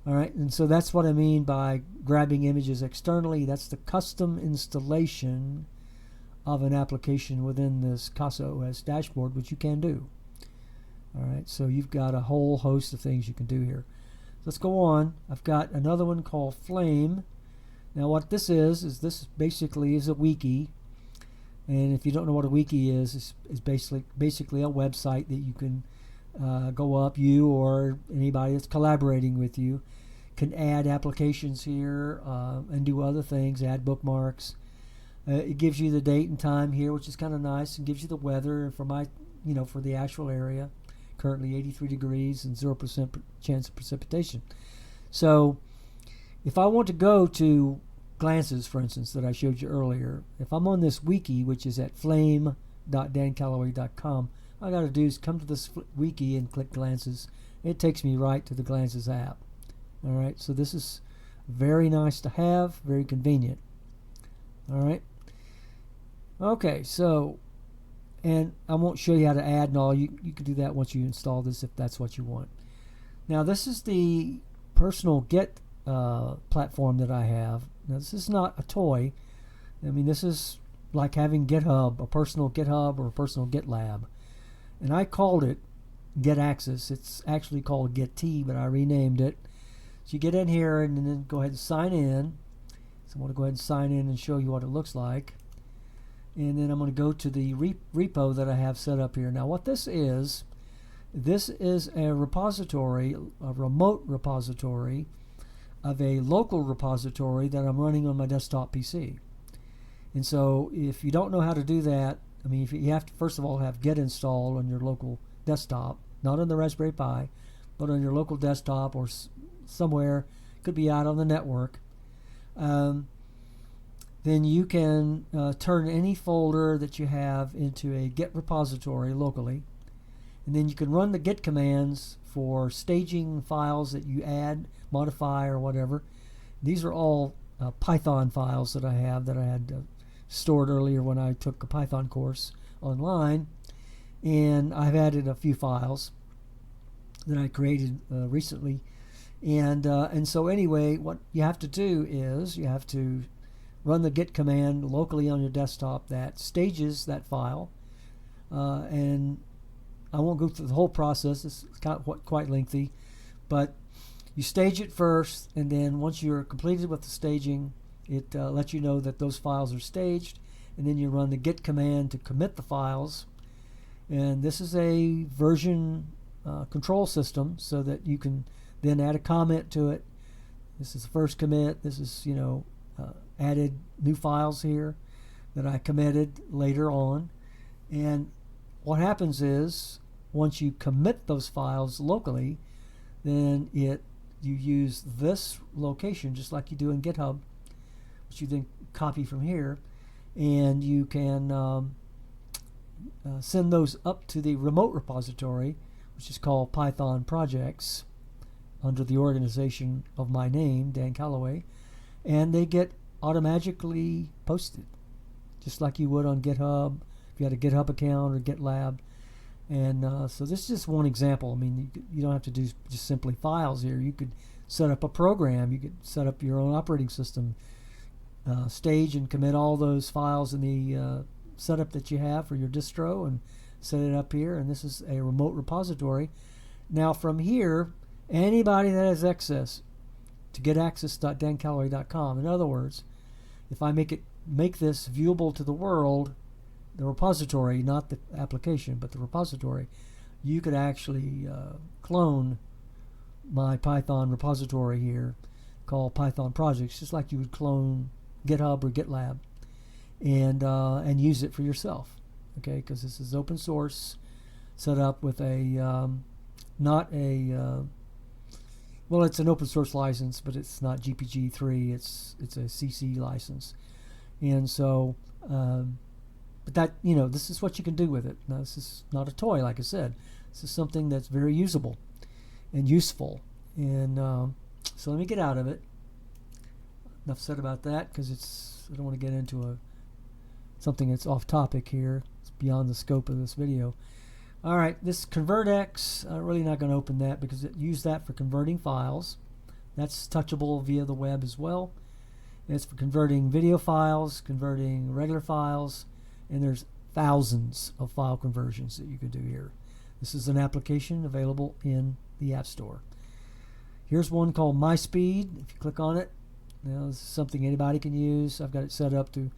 All right, and so that's what I mean by grabbing images externally. That's the custom installation of an application within this CasaOS dashboard, which you can do. All right, so you've got a whole host of things you can do here. Let's go on. I've got another one called Flame. Now what this is this basically is a wiki. And if you don't know what a wiki is, it's basically a website that you can go up, you or anybody that's collaborating with you can add applications here and do other things, add bookmarks. It gives you the date and time here, which is kind of nice, and gives you the weather for for the actual area. Currently 83 degrees and 0% chance of precipitation. So if I want to go to Glances, for instance, that I showed you earlier, if I'm on this wiki, which is at flame.dancalloway.com, all I got to do is come to this wiki and click Glances. It takes me right to the Glances app. All right, so this is very nice to have, very convenient. All right. Okay, so, and I won't show you how to add and all. You can do that once you install this if that's what you want. Now, this is the personal Git platform that I have. Now, this is not a toy. I mean, this is like having GitHub, a personal GitHub or a personal GitLab. And I called it Get Access. It's actually called GitT, but I renamed it. So you get in here and then go ahead and sign in. So I'm going to go ahead and sign in and show you what it looks like. And then I'm going to go to the repo that I have set up here. Now what this is a repository, a remote repository of a local repository that I'm running on my desktop PC. And so if you don't know how to do that, I mean, if you have to first of all have Git installed on your local desktop, not on the Raspberry Pi, but on your local desktop or somewhere, could be out on the network. Then you can turn any folder that you have into a Git repository locally, and then you can run the Git commands for staging files that you add, modify, or whatever. These are all Python files that I had stored earlier when I took a Python course online, and I've added a few files that I created recently. And so anyway, what you have to do is you have to run the Git command locally on your desktop that stages that file. And I won't go through the whole process. It's quite lengthy. But you stage it first, and then once you're completed with the staging, it lets you know that those files are staged. And then you run the Git command to commit the files. And this is a version control system so that you can then add a comment to it. This is the first commit. This is, added new files here that I committed later on. And what happens is once you commit those files locally, then you use this location just like you do in GitHub, which you then copy from here, and you can send those up to the remote repository, which is called Python Projects, under the organization of my name, Dan Calloway, and they get automatically posted, just like you would on GitHub if you had a GitHub account or GitLab. And so this is just one example. I mean, you don't have to do just simply files here. You could set up a program. You could set up your own operating system, stage and commit all those files in the setup that you have for your distro, and set it up here. And this is a remote repository. Now from here, anybody that has access to getaccess.dancalloway.com, in other words, if I make this viewable to the world, the repository, not the application, but the repository, you could actually clone my Python repository here called Python Projects, just like you would clone GitHub or GitLab, and use it for yourself. Okay, because this is open source, set up with a not a well, it's an open source license, but it's not GPG3. It's a CC license, and so but that, this is what you can do with it. Now, this is not a toy, like I said. This is something that's very usable and useful. And so let me get out of it. Enough said about that, because I don't want to get into something that's off topic here. It's beyond the scope of this video. All right, this ConvertX, I'm really not going to open that because it used that for converting files. That's touchable via the web as well. And it's for converting video files, converting regular files, and there's thousands of file conversions that you can do here. This is an application available in the App Store. Here's one called MySpeed. If you click on it, now this is something anybody can use. I've got it set up to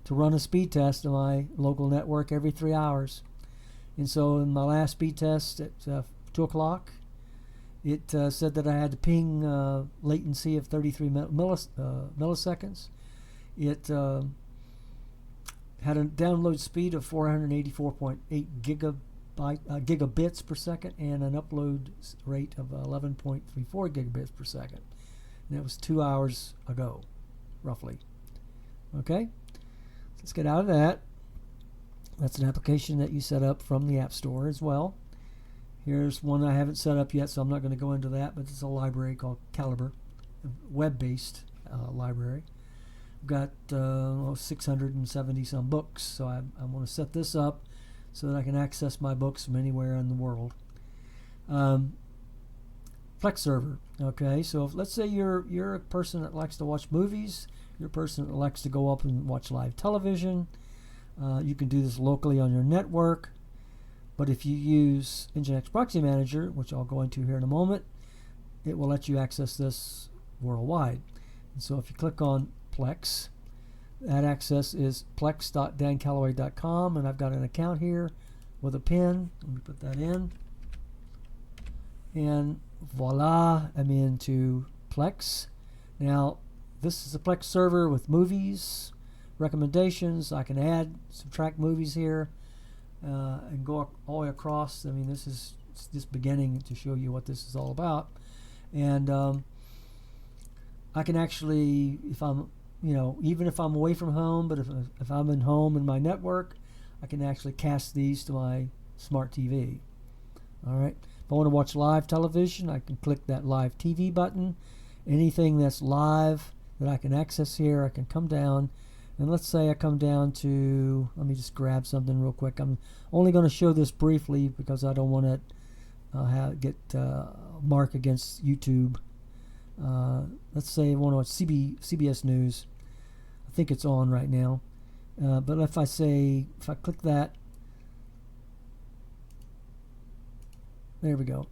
run a speed test on my local network every 3 hours. And so in my last speed test at 2 o'clock, it said that I had to ping latency of 33 milliseconds. It had a download speed of 484.8 gigabits per second and an upload rate of 11.34 gigabits per second. And that was 2 hours ago, roughly. Okay, let's get out of that. That's an application that you set up from the App Store as well. Here's one I haven't set up yet, so I'm not going to go into that, but it's a library called Calibre, a web-based library. I've got 670 some books, so I want to set this up so that I can access my books from anywhere in the world. Plex server. Okay, so let's say you're a person that likes to watch movies, you're a person that likes to go up and watch live television. You can do this locally on your network, but if you use Nginx Proxy Manager, which I'll go into here in a moment, it will let you access this worldwide. And so if you click on Plex, that access is plex.dancalloway.com, and I've got an account here with a PIN. Let me put that in, and voila, I'm into Plex. Now, this is a Plex server with movies, recommendations. I can add, subtract movies here, and go all the way across. I mean, this is just beginning to show you what this is all about. And I can actually, if I'm, even if I'm away from home, but if I'm in home in my network, I can actually cast these to my smart TV. All right. If I want to watch live television, I can click that live TV button. Anything that's live that I can access here, I can come down. And let's say I come down to, let me just grab something real quick. I'm only going to show this briefly because I don't want to get mark against YouTube. Let's say I want to watch CBS News. I think it's on right now. But if I click that, there we go.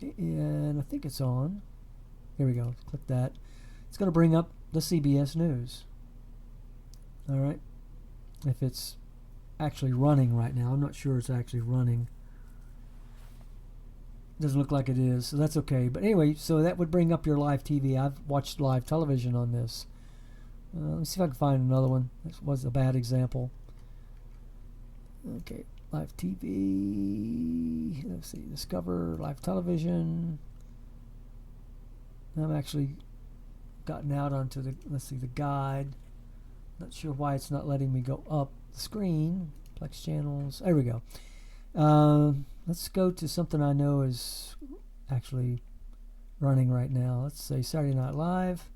And I think it's on. Here we go. Click that. It's going to bring up the CBS News. All right. If it's actually running right now, I'm not sure it's actually running. Doesn't look like it is, so that's okay. But anyway, so that would bring up your live TV. I've watched live television on this. Let me see if I can find another one. This was a bad example. Okay, live TV. Let's see, discover live television. I've actually gotten out onto the guide. Not sure why it's not letting me go up the screen. Plex channels. There we go. Let's go to something I know is actually running right now. Let's say Saturday Night Live.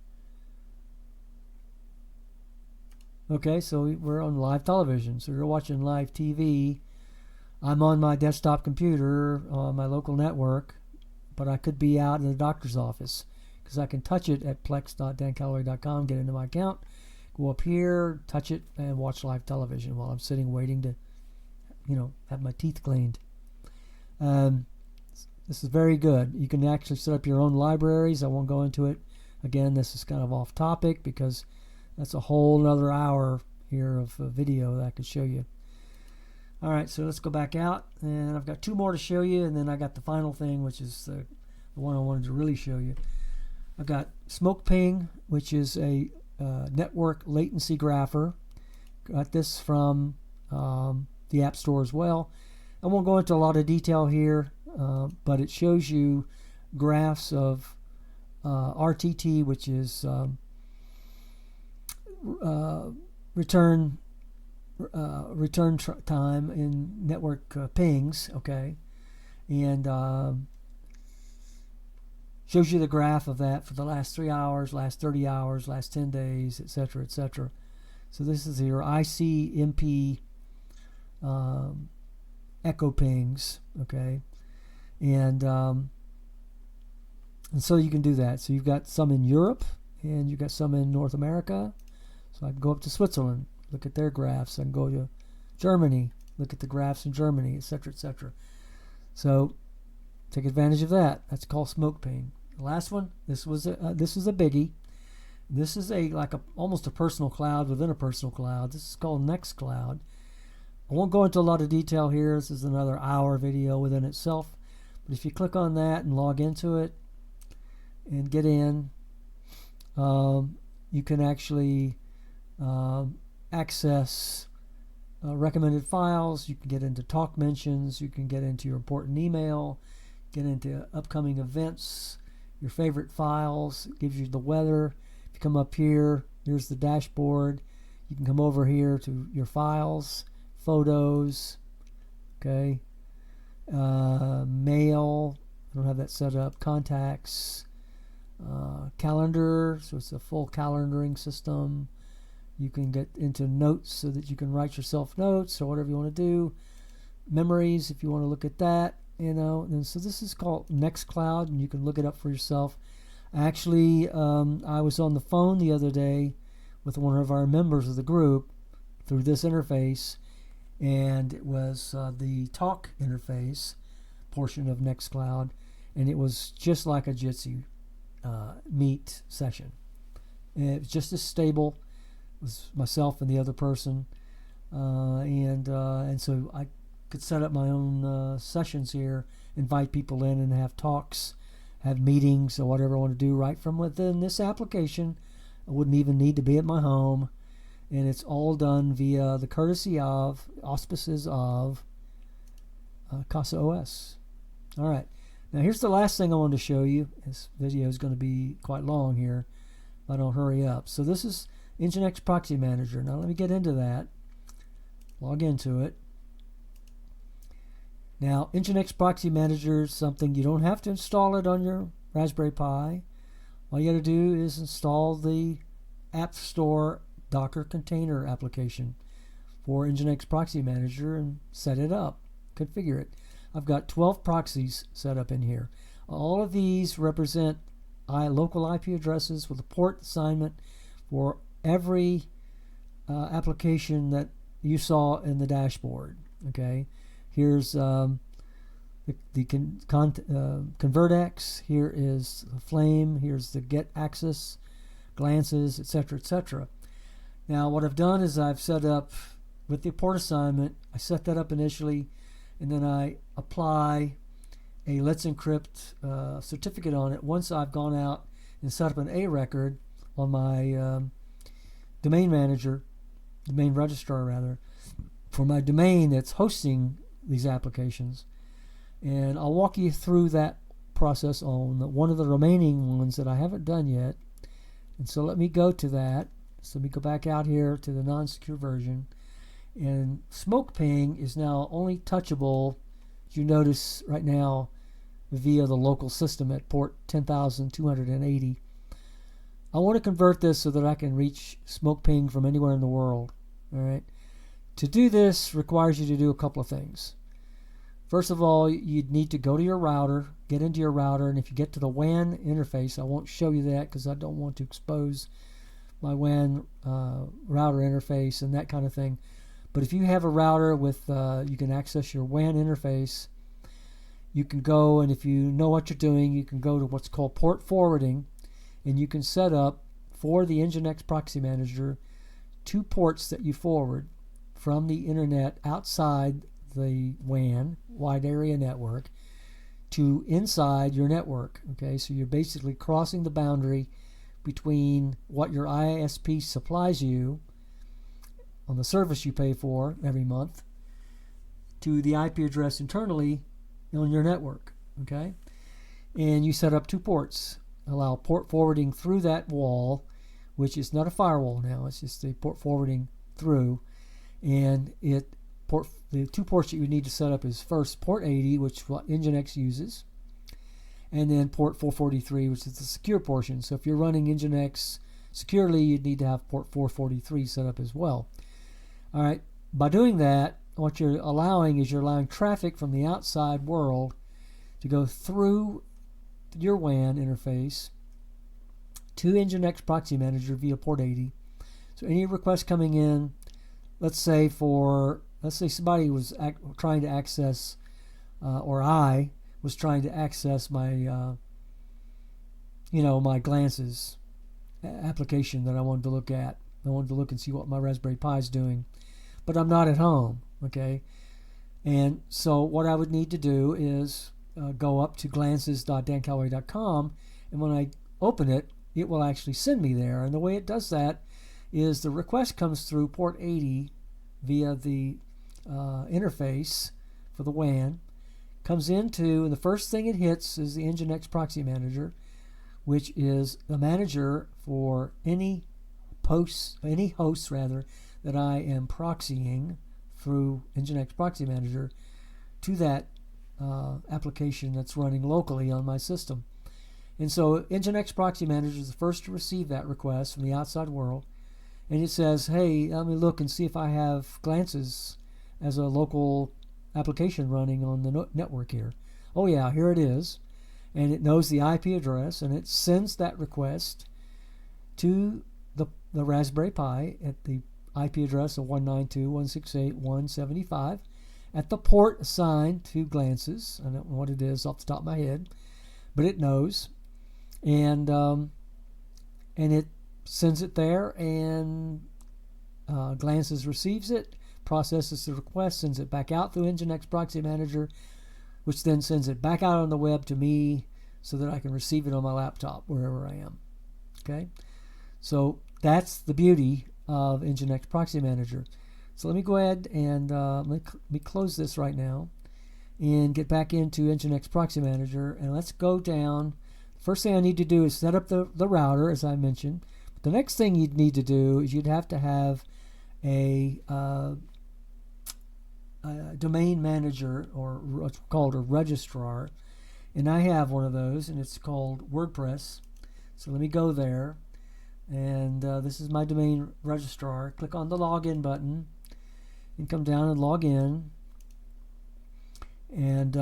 Okay, so we're on live television. So you're watching live TV. I'm on my desktop computer on my local network, but I could be out in the doctor's office because I can touch it at plex.dancalloway.com, get into my account, go up here, touch it, and watch live television while I'm sitting waiting to, have my teeth cleaned. This is very good. You can actually set up your own libraries. I won't go into it. Again, this is kind of off topic because that's a whole another hour here of video that I could show you. All right, so let's go back out, and I've got two more to show you, and then I got the final thing, which is the one I wanted to really show you. I've got SmokePing, which is a network latency grapher. Got this from the App Store as well. I won't go into a lot of detail here, but it shows you graphs of RTT, which is return time in network pings, okay, and shows you the graph of that for the last 3 hours, last 30 hours, last 10 days, etc., etc. So this is your ICMP echo pings, okay, and so you can do that. So you've got some in Europe, and you've got some in North America. So I can go up to Switzerland, look at their graphs. I can go to Germany, look at the graphs in Germany, etc., etc. So take advantage of that. That's called smoke ping. The last one, this is a biggie. This is almost a personal cloud within a personal cloud. This is called Nginx. I won't go into a lot of detail here. This is another hour video within itself. But if you click on that and log into it and get in, you can actually access recommended files. You can get into talk mentions. You can get into your important email, get into upcoming events, your favorite files. It gives you the weather. If you come up here, here's the dashboard. You can come over here to your files, photos, okay, mail. I don't have that set up. Contacts, calendar. So it's a full calendaring system. You can get into notes so that you can write yourself notes or whatever you want to do. Memories, if you want to look at that, And so this is called Nextcloud, and you can look it up for yourself. Actually, I was on the phone the other day with one of our members of the group through this interface, and it was the talk interface portion of Nextcloud, and it was just like a Jitsi Meet session. And it was just as stable. It was myself and the other person, and so I could set up my own sessions here, invite people in and have talks, have meetings, or whatever I want to do right from within this application. I wouldn't even need to be at my home, and it's all done via the courtesy of, auspices of CasaOS. All right, now here's the last thing I wanted to show you. This video is going to be quite long here if I don't hurry up. So this is Nginx Proxy Manager. Now let me get into that. Log into it. Now, Nginx Proxy Manager is something you don't have to install it on your Raspberry Pi. All you got to do is install the App Store Docker container application for Nginx Proxy Manager and set it up, configure it. I've got 12 proxies set up in here. All of these represent local IP addresses with a port assignment for every application that you saw in the dashboard. Okay. Here's the ConvertX. Here is the Flame. Here's the Get Access, Glances, etc., etc. Now, what I've done is I've set up with the port assignment. I set that up initially, and then I apply a Let's Encrypt certificate on it. Once I've gone out and set up an A record on my domain registrar rather, for my domain that's hosting these applications, and I'll walk you through that process on one of the remaining ones that I haven't done yet. And so let me go to that. So let me go back out here to the non-secure version, and smoke ping is now only touchable, as you notice right now, via the local system at port 10,280. I want to convert this so that I can reach smoke ping from anywhere in the world. All right. To do this requires you to do a couple of things. First of all, you'd need to go to your router, get into your router, and if you get to the WAN interface, I won't show you that because I don't want to expose my WAN router interface and that kind of thing. But if you have a router with, you can access your WAN interface, you can go, and if you know what you're doing, you can go to what's called port forwarding, and you can set up for the Nginx Proxy Manager 2 ports that you forward from the internet outside the WAN, wide area network, to inside your network. Okay, so you're basically crossing the boundary between what your ISP supplies you on the service you pay for every month to the IP address internally on your network. Okay, and you set up 2 ports. Allow port forwarding through that wall, which is not a firewall now. It's just a port forwarding through, and the 2 ports that you need to set up is first port 80, which is what Nginx uses, and then port 443, which is the secure portion. So if you're running Nginx securely, you'd need to have port 443 set up as well. All right. By doing that, what you're allowing is you're allowing traffic from the outside world to go through your WAN interface to Nginx Proxy Manager via port 80. So any request coming in, let's say somebody was trying to access, or I was trying to access my, my Glances application that I wanted to look at. I wanted to look and see what my Raspberry Pi is doing, but I'm not at home. Okay, and so what I would need to do is go up to glances.dancalloway.com, and when I open it, it will actually send me there. And the way it does that is the request comes through port 80 via the interface for the WAN, comes into, and the first thing it hits is the Nginx Proxy Manager, which is the manager for any hosts that I am proxying through Nginx Proxy Manager to that application that's running locally on my system. And so Nginx Proxy Manager is the first to receive that request from the outside world, and it says, hey, let me look and see if I have Glances as a local application running on the network here. Oh yeah, here it is. And it knows the IP address, and it sends that request to the Raspberry Pi at the IP address of 192.168.175 at the port assigned to Glances. I don't know what it is off the top of my head, but it knows, and it sends it there, and Glances receives it, processes the request, sends it back out through Nginx Proxy Manager, which then sends it back out on the web to me so that I can receive it on my laptop wherever I am. Okay, so that's the beauty of Nginx Proxy Manager. So let me go ahead and let me close this right now and get back into Nginx Proxy Manager, and let's go down. First thing I need to do is set up the router, as I mentioned. But the next thing you'd need to do is you'd have to have a domain manager, or what's called a registrar, and I have one of those, and it's called WordPress. So let me go there, and this is my domain registrar. Click on the login button and come down and log in, and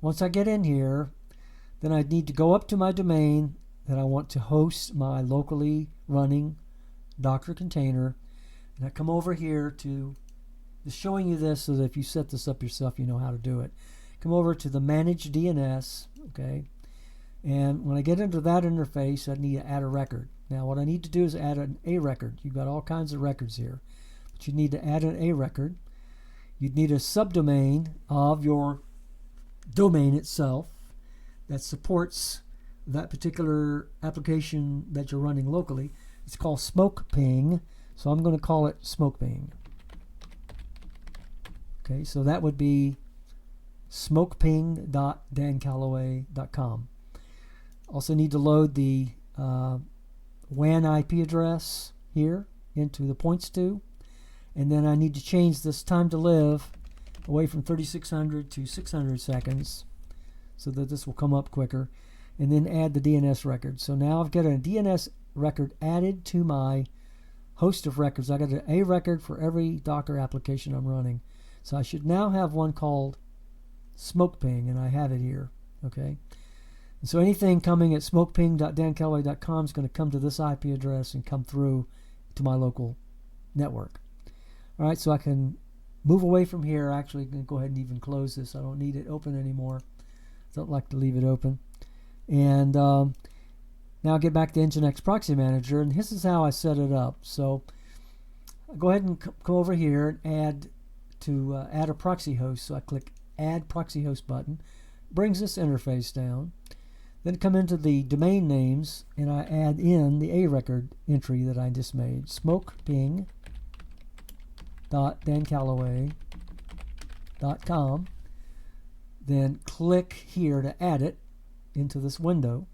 once I get in here, then I need to go up to my domain that I want to host my locally running Docker container, and I come over here to just showing you this so that if you set this up yourself, you know how to do it. Come over to the Manage DNS, okay? And when I get into that interface, I need to add a record. Now, what I need to do is add an A record. You've got all kinds of records here, but you need to add an A record. You'd need a subdomain of your domain itself that supports that particular application that you're running locally. It's called SmokePing, so I'm going to call it SmokePing. Okay, so that would be smokeping.dancalloway.com. Also need to load the WAN IP address here into the points to, and then I need to change this time to live away from 3600 to 600 seconds so that this will come up quicker, and then add the DNS record. So now I've got a DNS record added to my host of records. I got an A record for every Docker application I'm running. So I should now have one called SmokePing, and I have it here. Okay. And so anything coming at smokeping.dancalloway.com is going to come to this IP address and come through to my local network. All right, so I can move away from here. Actually, I'm going to go ahead and even close this. I don't need it open anymore. I don't like to leave it open. And now I'll get back to Nginx Proxy Manager, and this is how I set it up. So I'll go ahead and come over here and add a proxy host. So I click Add Proxy Host button. Brings this interface down. Then come into the domain names, and I add in the A record entry that I just made, smokeping.dancalloway .com. Then click here to add it into this window.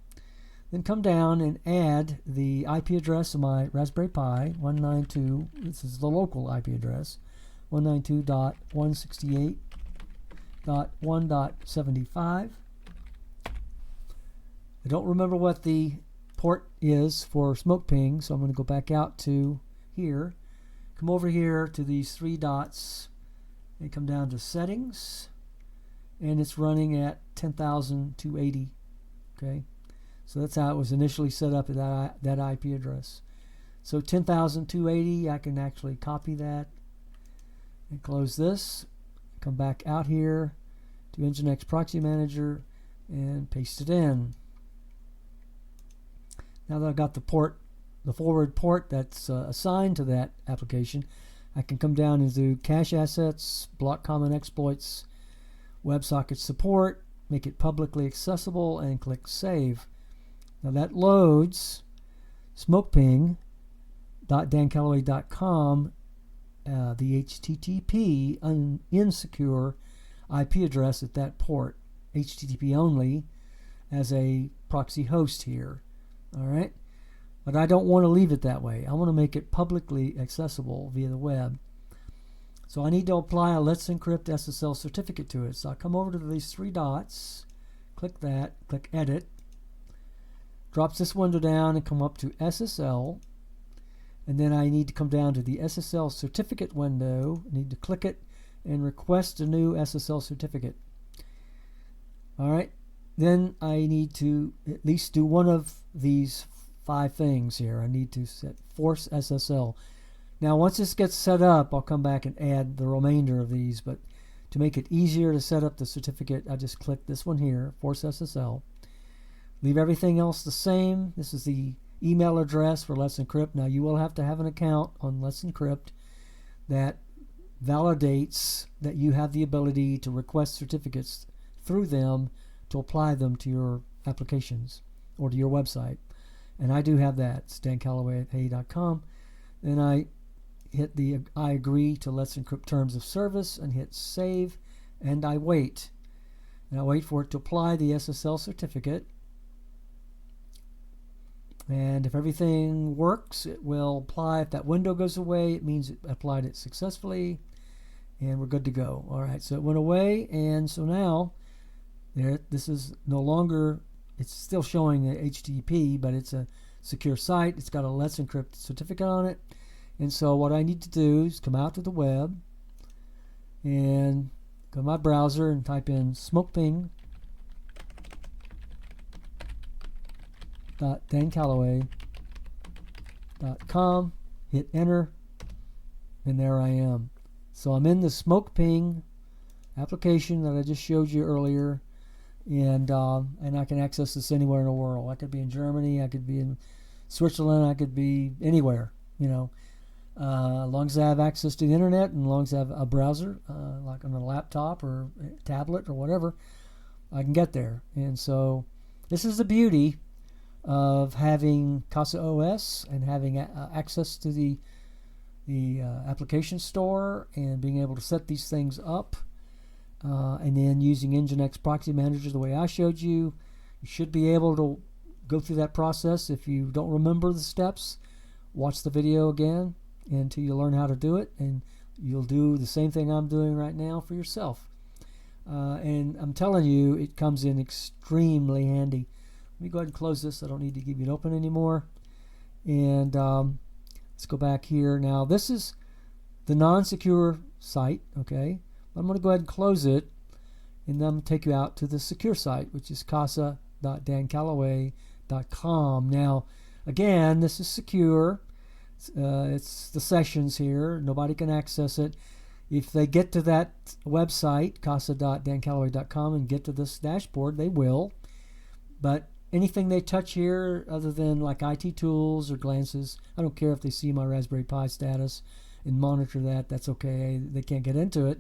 Then come down and add the IP address of my Raspberry Pi, 192, this is the local IP address, 192.168.1.75. I don't remember what the port is for smoke ping, so I'm going to go back out to here, come over here to these three dots, and come down to settings, and it's running at 10,280. Okay, so that's how it was initially set up at that IP address. So 10,280, I can actually copy that and close this, come back out here to Nginx Proxy Manager and paste it in. Now that I've got the forward port that's assigned to that application, I can come down and do cache assets, block common exploits, WebSocket support, make it publicly accessible, and click save. Now that loads smokeping.dancalloway.com, the HTTP insecure IP address at that port, HTTP only, as a proxy host here. All right, but I don't want to leave it that way. I want to make it publicly accessible via the web. So I need to apply a Let's Encrypt SSL certificate to it. So I come over to these three dots, click that, click Edit, drops this window down and come up to SSL, and then I need to come down to the SSL certificate window. I need to click it and request a new SSL certificate. All right, then I need to at least do one of these 5 things here. I need to set force SSL. Now once this gets set up, I'll come back and add the remainder of these, but to make it easier to set up the certificate, I just click this one here, force SSL. Leave everything else the same. This is the email address for Let's Encrypt. Now you will have to have an account on Let's Encrypt that validates that you have the ability to request certificates through them to apply them to your applications or to your website. And I do have that. It's dancalloway@hey.com. Then I hit the I agree to Let's Encrypt terms of service and hit save, and I wait. And I wait for it to apply the SSL certificate. And if everything works, it will apply. If that window goes away, it means it applied it successfully, and we're good to go. All right, so it went away, and so now this is no longer, it's still showing the HTTP, but it's a secure site. It's got a Let's Encrypt certificate on it. And so what I need to do is come out to the web and go to my browser and type in smokeping.dancalloway.com, hit enter, and there I am. So I'm in the SmokePing application that I just showed you earlier, and I can access this anywhere in the world. I could be in Germany, I could be in Switzerland, I could be anywhere, you know. As long as I have access to the internet and as long as I have a browser, like on a laptop or a tablet or whatever, I can get there. And so this is the beauty of having CasaOS and having access to the application store and being able to set these things up, and then using Nginx Proxy Manager the way I showed you. You should be able to go through that process. If you don't remember the steps, watch the video again until you learn how to do it, and you'll do the same thing I'm doing right now for yourself. And I'm telling you, it comes in extremely handy. Let me go ahead and close this. I don't need to keep it open anymore. And let's go back here. Now, this is the non-secure site, okay? I'm going to go ahead and close it, and then I'm going to take you out to the secure site, which is casa.dancalloway.com. Now, again, this is secure. It's the sessions here. Nobody can access it. If they get to that website, casa.dancalloway.com, and get to this dashboard, they will. But anything they touch here, other than like IT tools or glances, I don't care if they see my Raspberry Pi status and monitor that. That's okay. They can't get into it.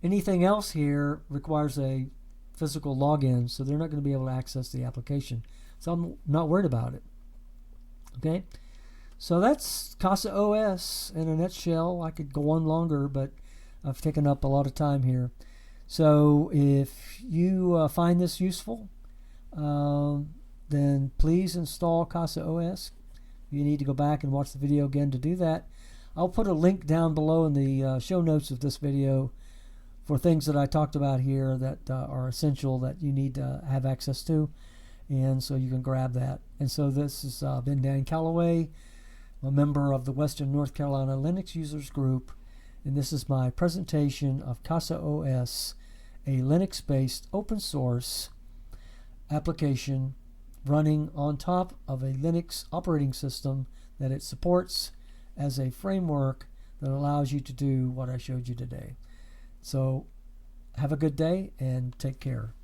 Anything else here requires a physical login, so they're not going to be able to access the application. So I'm not worried about it. Okay? So that's CasaOS in a nutshell. I could go on longer, but I've taken up a lot of time here. So if you find this useful, then please install CasaOS. You need to go back and watch the video again to do that. I'll put a link down below in the show notes of this video for things that I talked about here that are essential that you need to have access to, and so you can grab that. And so this has been Dan Calloway, a member of the Western North Carolina Linux Users Group, and this is my presentation of CasaOS, a Linux-based open source application running on top of a Linux operating system that it supports as a framework that allows you to do what I showed you today. So have a good day and take care.